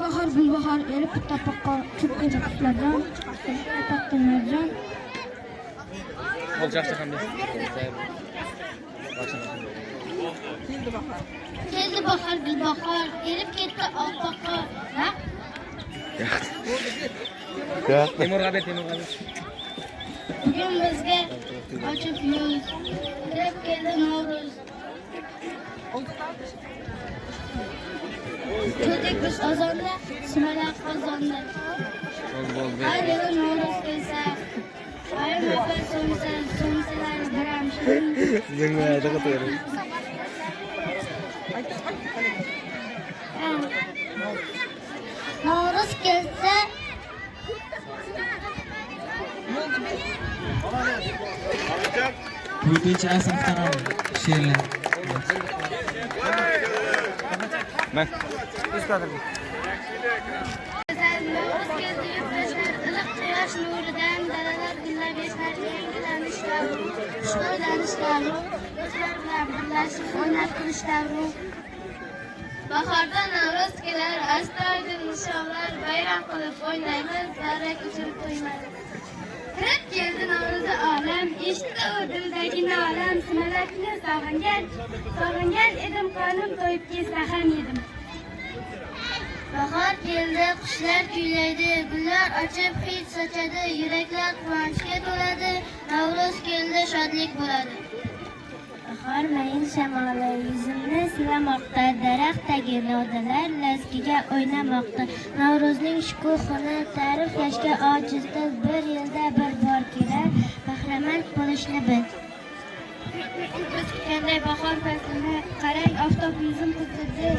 Bahor gulbahor erib tapoqqa cho'kkan qushlardan, tapoqlardan. Qo'l chaqchaqan ber. Keldi bahor gulbahor erib ketdi oppoqqa. Temurga ber. Bugun bizga ochib yuz, kirib keldi Navro'z. Ko'dik biz ozonda, sumalaq qozonda. Har yili Navro'z kelsa, ayrim opa so'msalar biram shirin. Zingmaydi qo'yadi. Navro'z kelsa, To'rtinchi asr tarom she'rlar. Navro'z keldi yurtdoshlar, iliq quyosh nuridan dalalar gullab yashnar, yangilanishlar, xushbo'ylanishlar, do'stlar bilan birlashib o'ynab kulishlar. Bahorda Navro'z kelar, astoydil nishonlar, bayram qilib o'ynaymiz, zarra ko'chirib qo'ymaymiz. Kirib keldi Navro'zi olam, eshitdi u dildagi nolam, sumalakni sog'ingan edim, qonim to'yib kelsa ham yedim. Bahor keldi, qushlar kuylaydi, gullar ochib hid sochadi, yuraklar quvonchga to'ladi, Navro'z keldi, shodlik bo'ladi. Bahor mayin shamoli yuzimni silamoqda, daraxtdagi nodalar lazgiga o'ynamoqda. Navro'zning shukuhini ta'riflashga ojizdir, bir yilda bir bor kelar, bahramand bo'lishni bil. Biz kutganday bahor faslini, qarang oftob yuzim qizdirdi,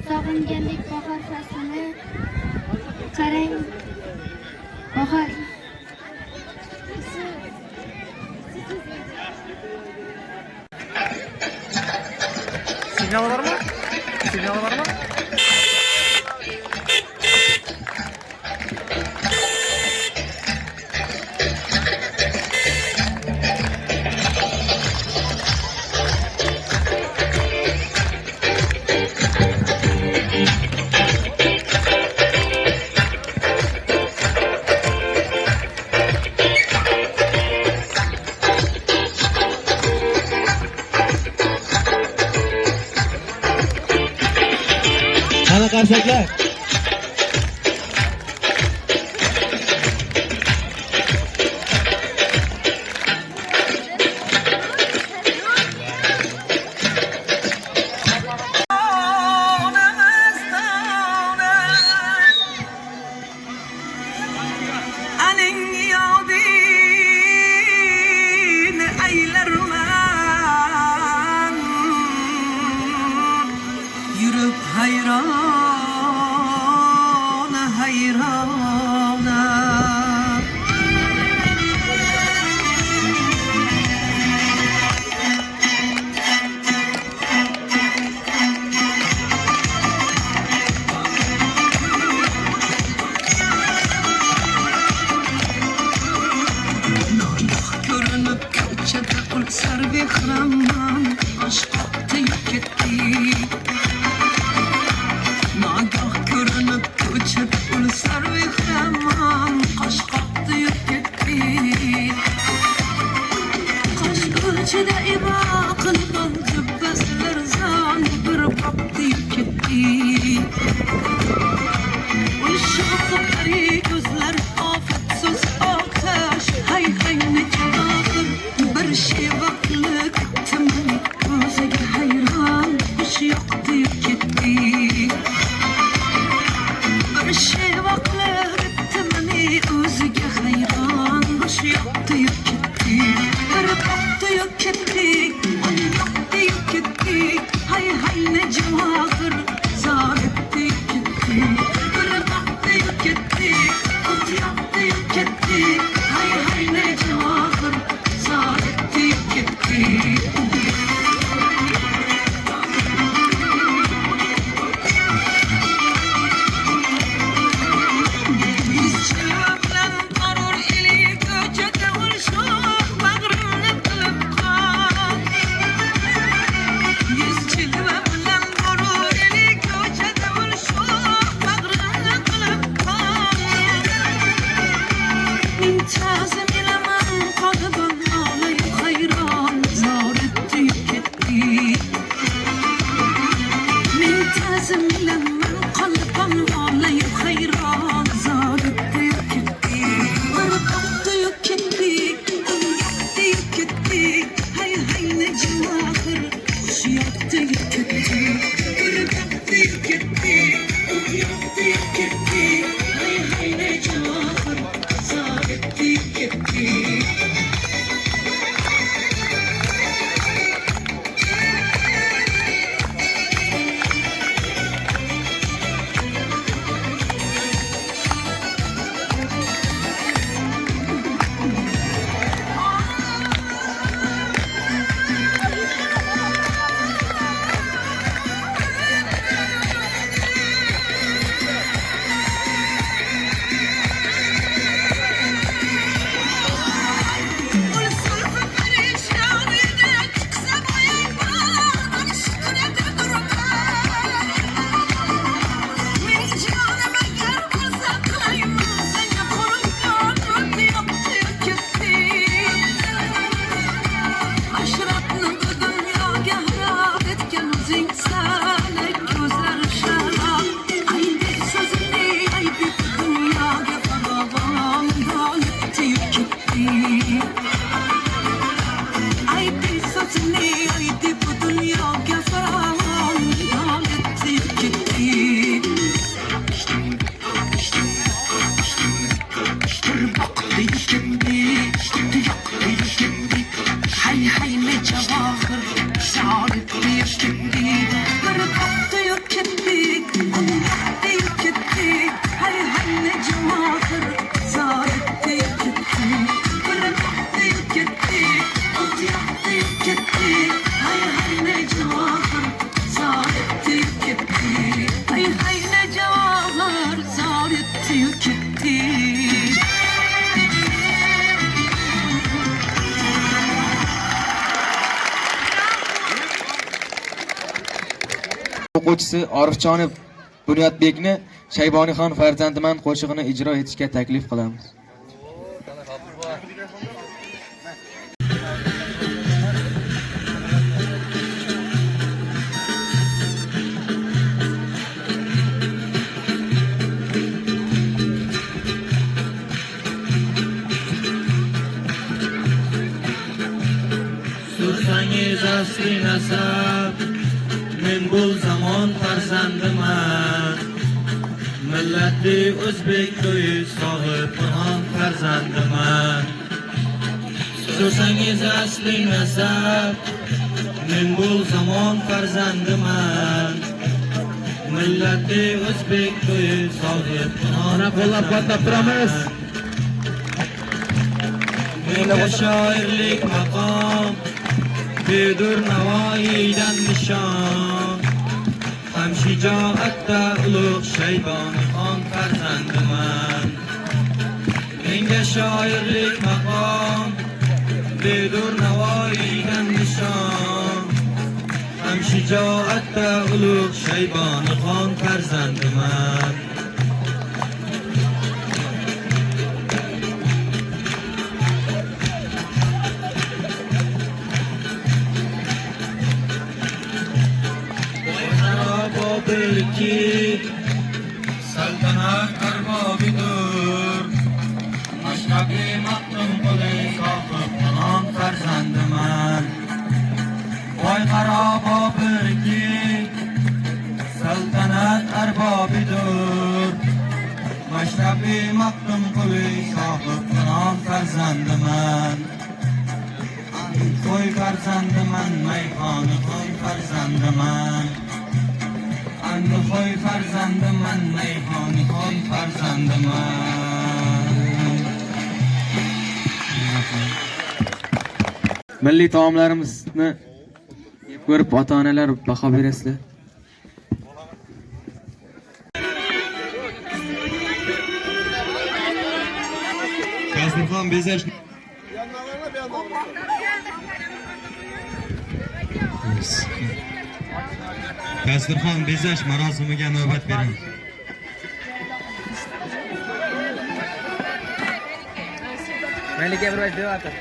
sog'ingandek bahor faslini, qarang bahor Sinyal var mı? Ana qarsaklar. Yürüp hayrana hayrana görünüp köçede ul servi hramman aşk attı yük etti O'quvchisi Orifjonov Bunyodbekni Shayboniyxon farzandiman qo'shig'ini ijro etishga taklif qilamiz. Sursangiz asli nasab, men bu zamon farzandiman. Millatli o'zbek to'yi sohib qilon farzandiman. Sursangiz asli nasab, men bu zamon farzandiman. Millatli o'zbek to'yi sohib qilon farzandiman. Menga shoirlik maqom, bedur Navoiydan nishon. Ham shijoatda ulug' Shayboniyxon farzandiman. Menga shoirlik maqom, bedur Navoiydan nishon. Ham shijoatda ulug' Shayboniyxon farzandiman. Bilki saltanat arbobidur, mashrabi maqdum qo'li sohib qilon farzandiman. Voy qarobo bilki saltanat arbobidur, mashrabi maqdum qo'li sohib qilon farzandiman. Qo'y farzandiman, mayxoni qo'y farzandiman. Qo'y farzandiman, mayxoni qo'y farzandiman. Milliy taomlarimizni yeb ko'rib ota-onalar baho berasizlar. Dasturxon bezash Dasturxon bezash marosimiga navbat beramiz. Malika bir devatar.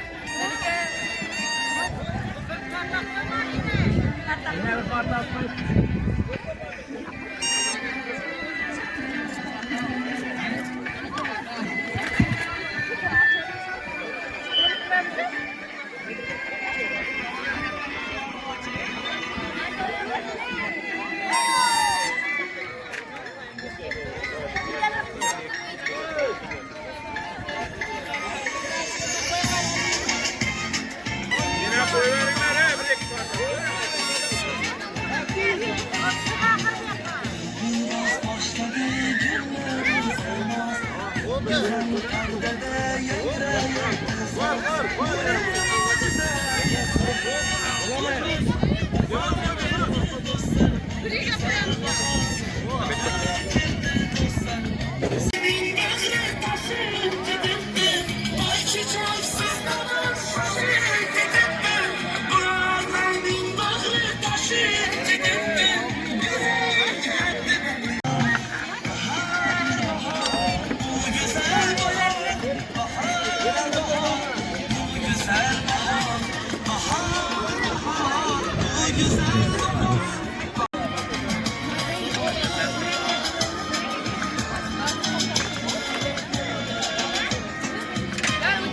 boshladi kunlarimiz olmos go'zal pardada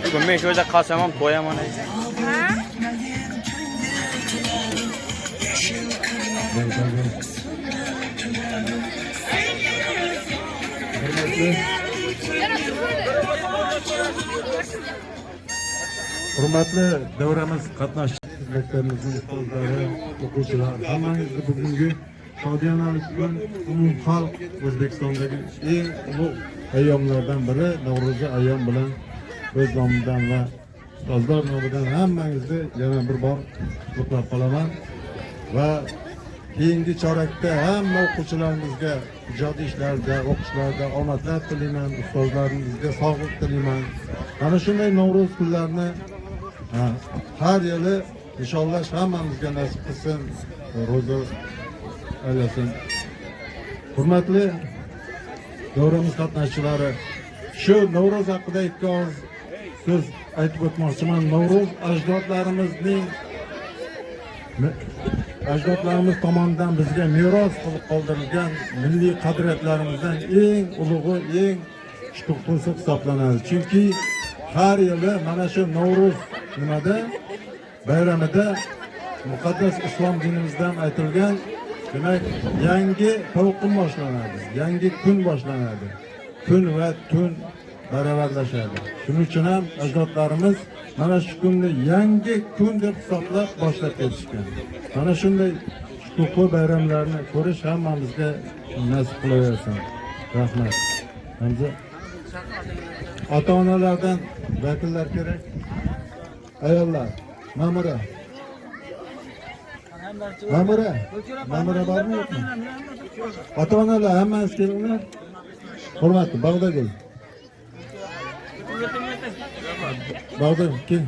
Bugun men shu yerda qolsam ham to'yaman. Hurmatli davramiz qatnashchilari, maktabimizning ustozlari, o'quvchilar, hammangizni bugungi shodiyonalik bilan umumxalq O'zbekistondagi eng ulug' ayyomlardan biri Navro'za ayyom bilan o'z nomidan va ustozlar nomidan hammangizni yana bir bor qutlab qolaman va keyingi chorakda hamma o'quvchilarimizga ijodiy ishlarda, o'qishlarda omadlar tilayman, ustozlarimizga sog'lik tilayman. Mana shunday Navro'z kunlarini har yili nishonlash hammamizga nasib qilsin, ro'za aylasin. Hurmatli davramiz qatnashchilari, shu Navro'z haqida ikki oz so'z aytib o'tmoqchiman. Navro'z ajdodlarimiz tomonidan bizga meros qilib qoldirilgan milliy qadriyatlarimizdan eng ulug'i, eng shukuhlisi hisoblanadi. Chunki har yili mana shu Navro'z bayramida muqaddas islom dinimizdan aytilgan, demak, yangi to'lqin boshlanadi, yangi kun boshlanadi. Kun va tun baravarlashadi. Shuning uchun ham ajdodlarimiz mana shu kunni yangi kun deb hisoblab boshlab ketishgan. Mana shunday shukuhli bayramlarni ko'rish hammamizga nasib qilaversin. Rahmat. Hamza ota-onalardan vakillar kerak. Ayollar, Ma'mura bormi yo'qmi? Ota-onalar hammangiz kelinglar. Hurmatli Bag'dagul. Kim?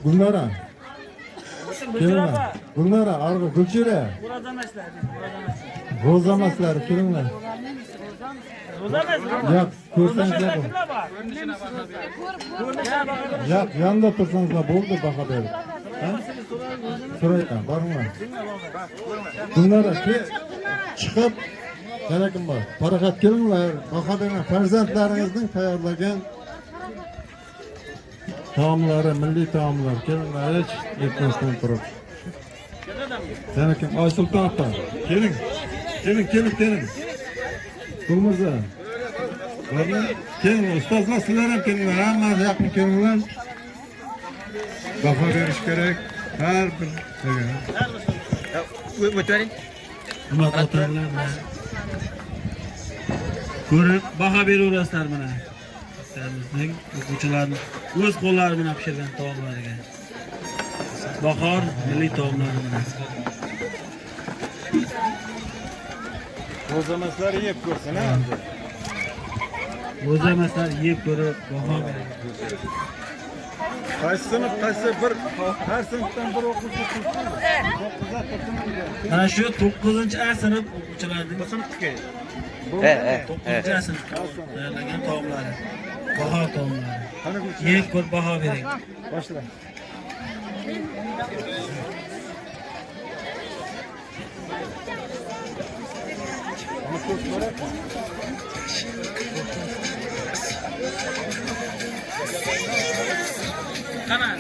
Gulnora. Kelinglar. Gulnora, arg'i Gulchira. Ro'zamaslar, kelinglar. Yo'q, ko'rsangizlar. Yo'q, yonda tursangizlar bo'ldi, baho berib. So'rayman, boringlar. Gulnora, chiqib Kelakim bor. Farog'at kelinglar. Baho bergan farzandlaringizning tayyorlagan taomlari, milliy taomlar. Kelinglar, hech yetmasdan turib. Kelakim, Oysulton opa. Keling. Gulmirza. Keling, ustozlar, sizlar ham kelinglar. Hamma yaqin kelinglar. Baho berish kerak. Har bir O'tavering. Hurmat otalar. Ko'rib, baho beraverasizlar mana. Bizning o'quvchilarning o'z qo'llari bilan pishirgan taomlariga. Bahor milliy taomlari bilan. Ro'zamaslar yeb ko'rsin, ha? Ro'zamaslar yeb ko'rib, baho beradi. Qaysi sinf, qaysi bir har sinfdan bir o'quvchi tursin. Mana shu 9-A sinf o'quvchilarining sinfniki. 9-A sinf tayyorlagan taomlari. Bahor taomlari. Yeb ko'rib baho bering. Boshla. Qana,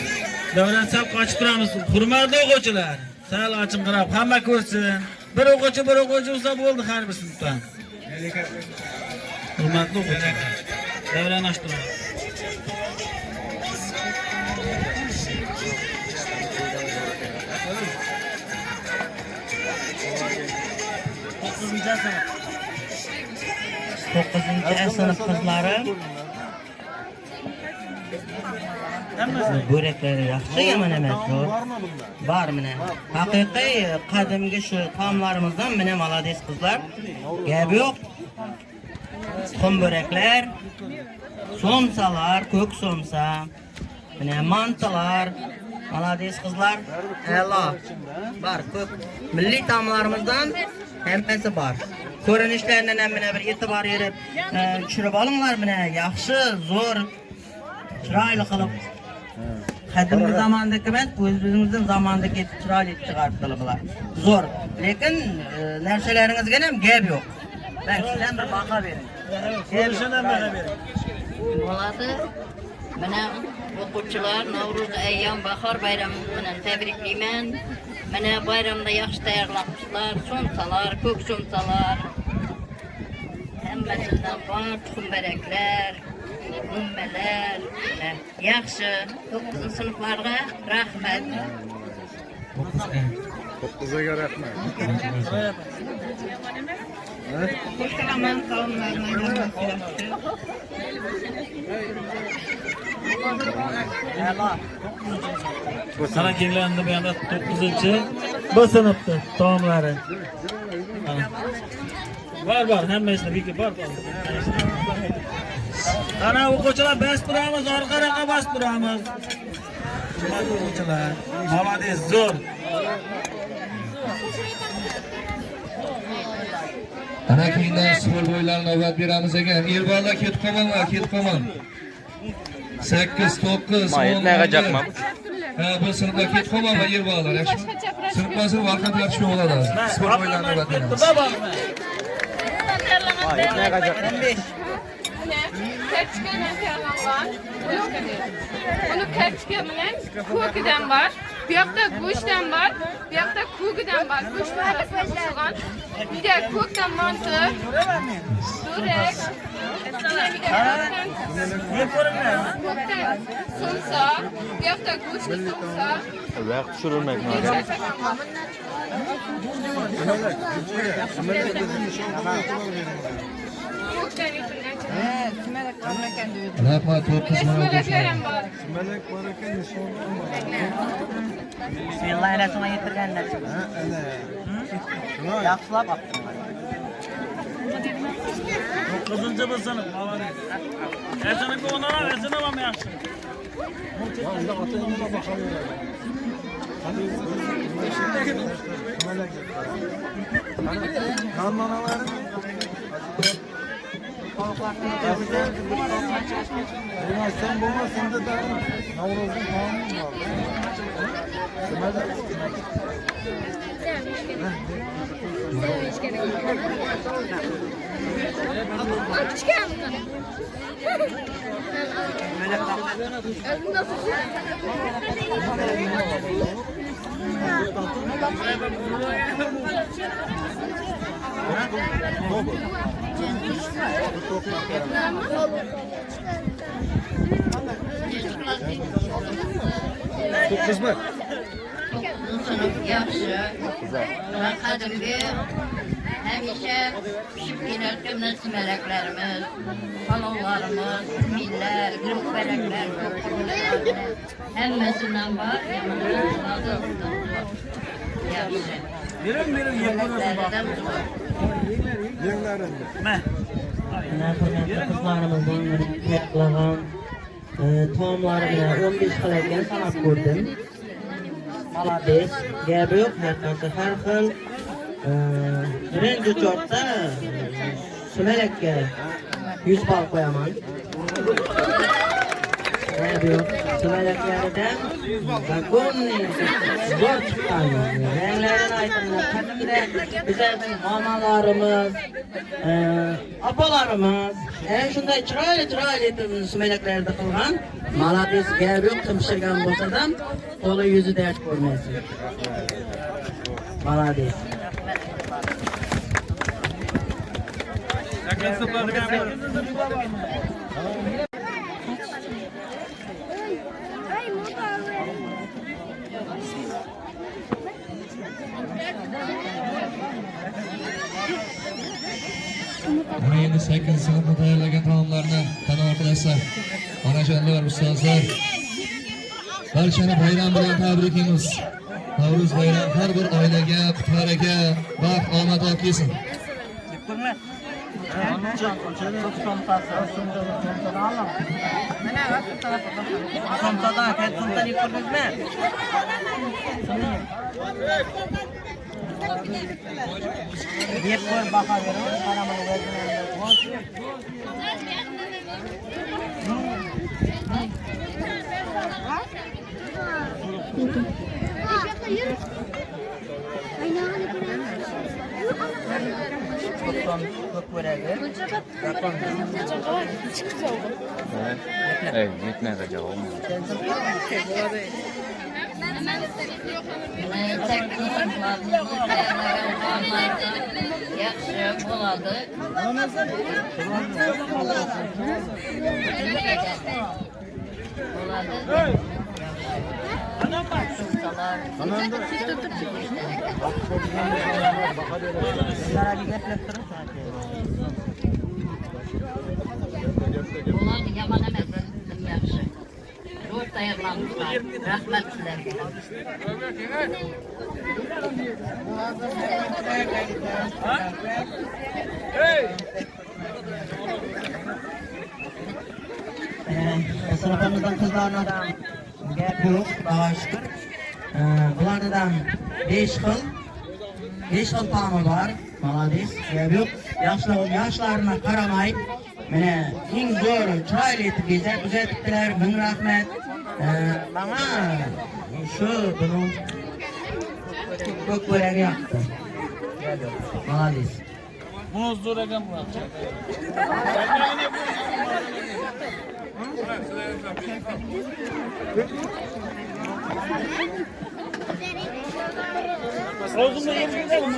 davran sal qochib turamiz. Hurmatli o'quvchilar, sal ochinqirab hamma ko'rsin. Bir o'quvchi bo'lsa bo'ldi har bir sinfdan. Hurmatli o'quvchilar, davran ochtiramiz. 9-chi sinf qizlari bo'raklari yaxshi yomon emas. Bor mana. Haqiqiy qadimgi shu taomlarimizdan mana malades qizlar. Gap yo'q. Tuxum bo'raklar, somsalar, ko'k somsa, mana mantalar, malades qizlar. A'lo. Bor, ko'p milliy taomlarimizdan hammasi bor. Ko'rinishlaridan ham mana bir e'tibor berib tushirib olinglar mana. Yaxshi, zo'r, chiroyli qilib qadimgi zamondagi emas, o'zimizning zamondagi chiroyli chiqaribdilar bular. Zo'r, lekin narsalaringizga ham gap yo'q. Ben sizden bir baha verin. Ko'rishidan baha bering. Bo'ladi. Mana o'quvchilar Navruz ayyom bahor bayrami bilan tabriklayman. Mana bayramda yaxshi tayyorlabsizlar, somsalar, ko'k somsalar. Hammasidan bor tuxum baraklar, ummalar, yaxshi 9-sinflarga rahmat. 9'a rahmat. Qo'shqalaman taomlarni Sana kelganda bu yerda 9-chi bu sinfda taomlari. Bor, hammasini biki bor. Ana o'quvchilar bas turamiz, orqaroqqa bas turamiz. O'quvchilar, malades, zo'r. Ana keyindan spor bo'ylarini navbat beramiz ekan. Erbollar ketib qolmanglar, ketib qolmang. 8, 9, 10. Ha, bu sinfga ketib qolmanglar erbollar, yaxshimi? Sinfdan vaqt yaxshi bo'ladi. Spor bo'ylarini navbat beramiz. Bunu karchka bilan ko'kidan bor. Bu yoqda go'shtdan bor, bu yoqda ko'kidan bor. Go'shtlar qo'shilgan. Bitta ko'kdan manti, durek, somsa, bu yoqda go'shtli somsa. Vaqt tushirmak Rahmat, 9 Bismillahirrahmanirrahim yetirganlar. Yaxshilab olibsan. 9-chi bo'lsin. Ersini ko'naman, ersini ham yaxshi. Sen bulmasın da Navruz'un taamı var. Kızmak. Yaxshi. Qadimgi hamisha pishib kelayotgan narsalarimiz, palovlarimiz, millar, guruhbaraklar, hammasidan bor. Yaxshi. Berim yemirasiz. Qizlarimizdan tayyorlagan taomlari bilan 15 qilayotgan sanab ko'rdim. Malades, gap yo'q, har xil. Birinchi chortda sumalakka 100 ball qo'yaman. Gap yo'q, sumalaklaridan vagonning zo'r chiqqan. Ranglarini aytinglar, qadimda bizning momalarimiz, opalarimiz shunday chiroyli etib sumalaklarda qilgan. Malades, gap yo'q, pishirgan bo'lsa-da qo'li yuzida hech ko'rmaysiz. Malades. Bunu endi 8 sınıfda tayyorlagan taomlarni tana arkadaşlar, onajonlar, ustozlar, barchani bayram bilan tabriklaymiz. Navruz bayram har bir oilaga qutlarga baxt, omad olib kelsin. Yep koy bakar verin. Netmeye cevabım. Yaxshi bo'ladi. Bo'ladi, yomon emas, yaxshi. Zo'r tayyorlanibsizlar. Rahmat sizlarga. Sınıfımızdan kızlarına gap yo'q, Xudoga shukr. Bulardan 5 xil taomi bor. Молодец. Gap yo'q. Yoshlarına qaramay, mana eng zo'r chiroyli etib uzatibdilar. Ming rahmat. Mana shu buni ko'k bo'rak yoqdi. Молодец. Bunu zo'r ekan bu. Ağzımda yemin ederim.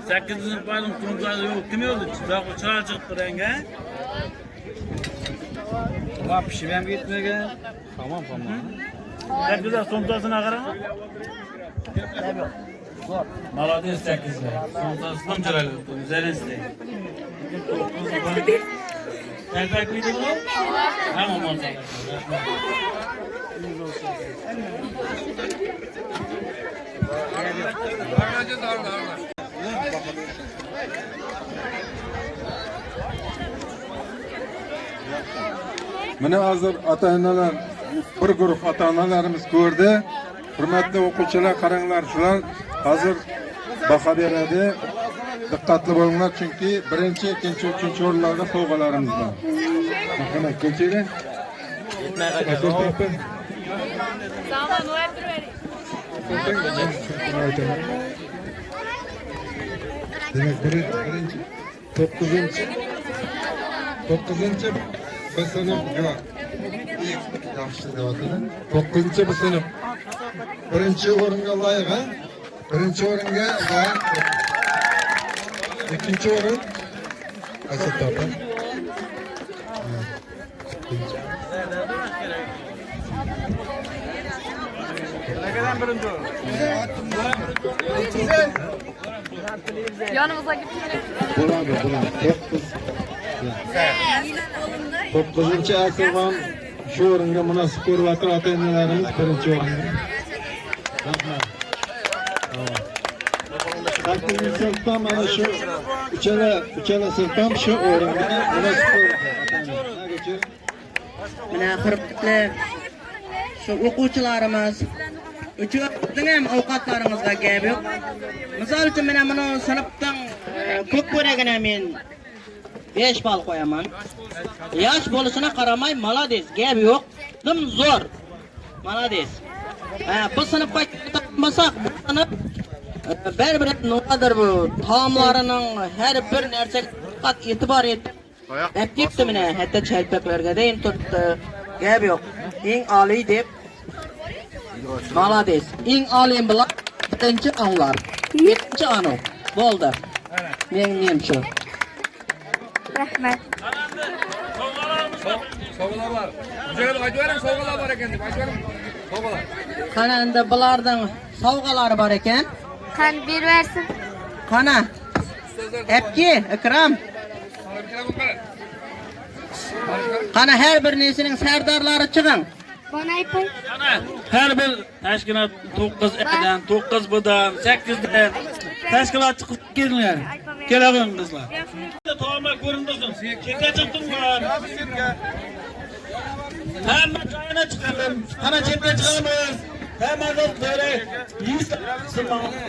Sekizinci payın kurumları yok. Kim öldü? Çırağı çıktı renge. Ulan pişirmem gitmeye. Tamam. Ne güzel sontasına karan. Maladiyes 8'de. Sontasından çırağı. Güzelesi. Elbette miydi bu? Tamam ortada. Mana hozir ota-onalar, bir guruh ota-onalarimiz ko'rdi. Hurmatli o'quvchilar, qaranglar, shular hozir baho beradi. Diqqatli bo'linglar, chunki birinchi, ikkinchi, uchinchi o'rinlarda sovg'alarimiz bor. Mana ko'chiri. Demek birinci, 9. bir sınıf yok. Yaxshi deyotdi. 9 bir sınıf. Birinchi o'ringa loyiq, ha? Birinchi o'ringa loyiq. İkinci o'rin Asad opa. Yanımıza gitmeyelim. Bo'ladi. 9. asrdan shu o'ringa munosib ko'ryapti ota-onalarimiz birinchi o'ringa. Rahmat. 8 sinfdan mana shu uchala sinfdan shu o'ringa munosib ko'ryapti. Mana hurmatli shu o'quvchilarimiz uchun ham ovqatlaringizga gap yo'q. Misol uchun mana buni sinfdan ko'k bo'ragini men 5 ball qo'yaman. Yosh bo'lishine qaramay, молодец, gap yo'q. Dim zo'r. Молодец. Bu sinfga ketmasak, bu sinf bir nimadir bu taomlarining har bir narsaga diqqat e'tibor etib Yaptı mı ne? Hatta çelpeklerge deyin tuttu. Gap yo'q. Eng oliy deb. Молодец. Eng oliy bilan birinchi anglar. Yettinchi anu. Bo'ldi. Men shu. Rahmat. Sovg'alar var. Güzel aytvaring, sovg'alar var ekan deb aytvaring. Sovg'alar. Qana endi bularning sovg'alari bor ekan. Qani berversin. Qana. Epki, Ikram. Qana har bir nesining sardorlari chiqing. Bana aytay. Her bir tashkilot 9 dan, 9 budan, 8 dan tashkilot chiqib kelinglar. Kelavering qizlar. Taomlar ko'rindirsin. Ketga chiqdinglar. Hamma joyina chiqamiz. Qana chetga chiqamiz. Hammamiz böyle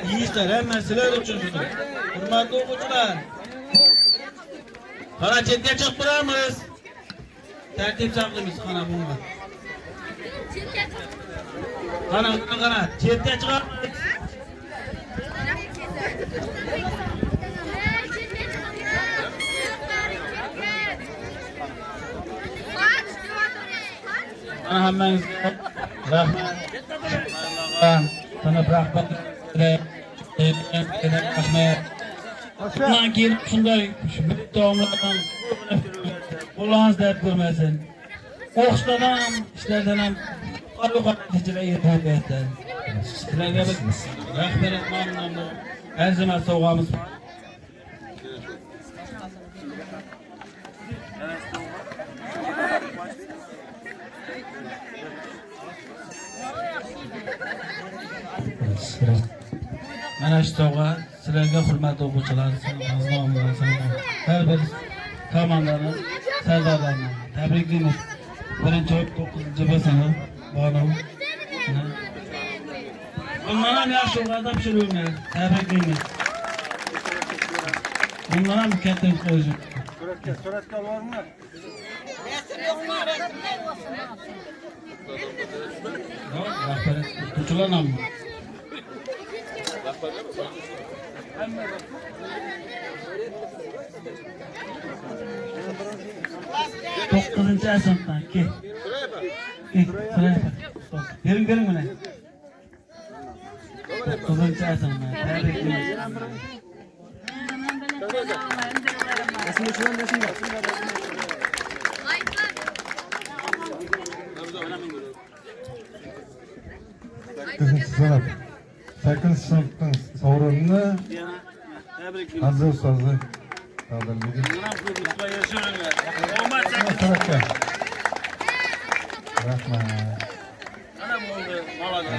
yeyishlar, hamma sizlar uchun shudir. Hurmatli o'quvchilar. Qana chetga chiqib turamiz. Tartib saqlaymiz qana bunga. Qana, chetga chiqamiz. Hammangizga rahmat. Sana rahmat. Rahmat. Bundan keyin shunday taomlardan qo'llangiz deb ko'rmasin. O'qishlardan ham, ishlardan ham qaror natijalarga yetadi. Sizlarga biz rahmat mamnunmiz. Arzimas sovg'amiz. Mana shu sovg'a sizlarga hurmatli o'quvchilar, har bir komandani, sardorlarni tabriklaymiz. Birinchi 9 bo'lsin, bonu. Bundan ham yaxshi o'qib topshiruvlar, tabriklaymiz. Bundan ham katta qo'yish. Suratga bormi? Rahmat. O'quvchilar ham 9-chi asrdan kel. Bering mana. 9-chi asrdan. Sakkizinchi sinfning sovrinini Aziz ustozi taqdirligi. Rahmat. Ana bo'ldi, malaka.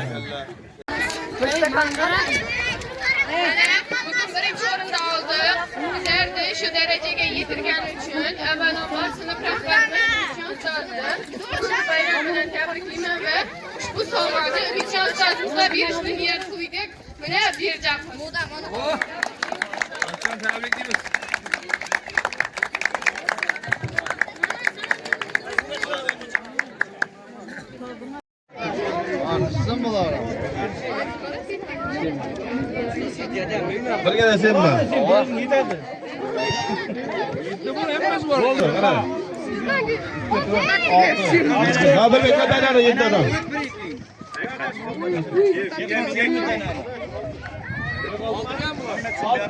Bugün birinchi o'rinda oldik. Bizlarni shu darajaga yetirgani uchun avvalambor sinf rahbarimiz uchun ustozni bayram bilan tabriklayman va ushbu sovg'ani uchun ustozimizga berishni niyat qildik. Mana berjapmiz. Tabriklaymiz. Birga desemmi? Yetadi. Bo'ldi, qara. Ha bir bekatlar yetadi.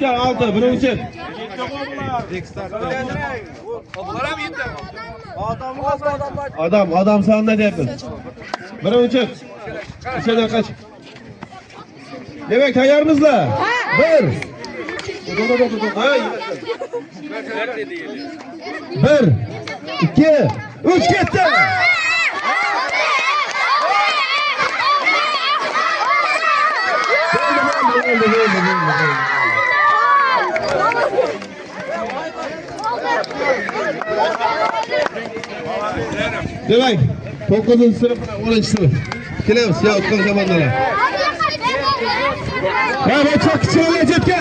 Altı, birinchi. Adam sonunda deyapmiz. Birinchi. İçeriden kaç. Demek tayyormizlar? Bir. Bir, iki, üç ketdi. Demek 9. sınıf, 10. sınıf. Kelemiz ya o'tgan zamonlar. Ya bu çok kichkina chetga.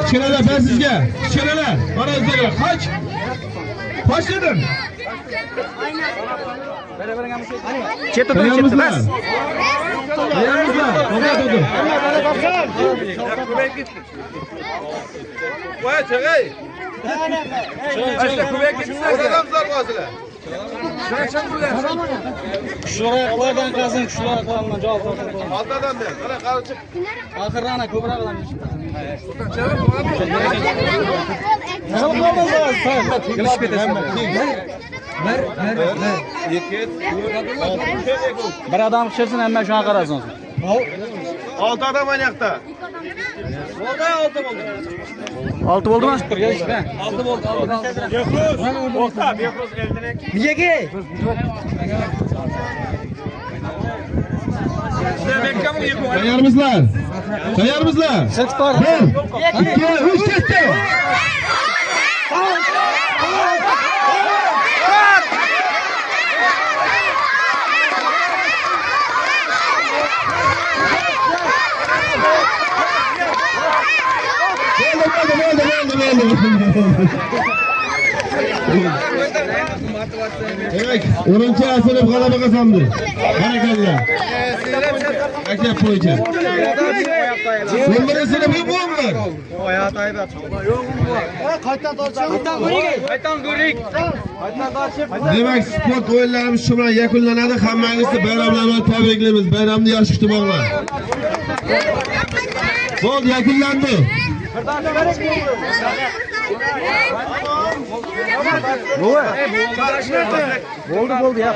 Kichkinalar ben sizga. Kichkinalar, mana sizga. Kaç dedim? Chetda tur, chetda bas. Tayyormizlar? To'xta, to'xta. Voy, chag'ay. Ashla ko'payib ketibsizlar, odamlar hozirlar. Shuroqlardan qazin, shuroqlardan javob toping. Oltadan ber, qara qarichiq. Oxirrana ko'proq bilan. Kelishib ketasan. Bir odam tushirsin, hamma shuna qarasin. 6 odam oynaqda. Olti bo'ldimi? 6 bo'ldi. O'xta, bexos eldinek. Niyaga? Tayyormizlar? Tayyormizlar? 1, 2, 3 ketdi. Demek 10. asırlık g'alaba kazandı. Hareketler. Akşam bo'yicha. 11. sınıfı bu mu? Demek sport o'yinlarimiz shu bilan yakunlanadi. Hammangizni bayram bilan tabriklaymiz. Bayramni yaxshi kutib olinglar. Bo'ldi, yakunlandi. Bo'ldi, ya.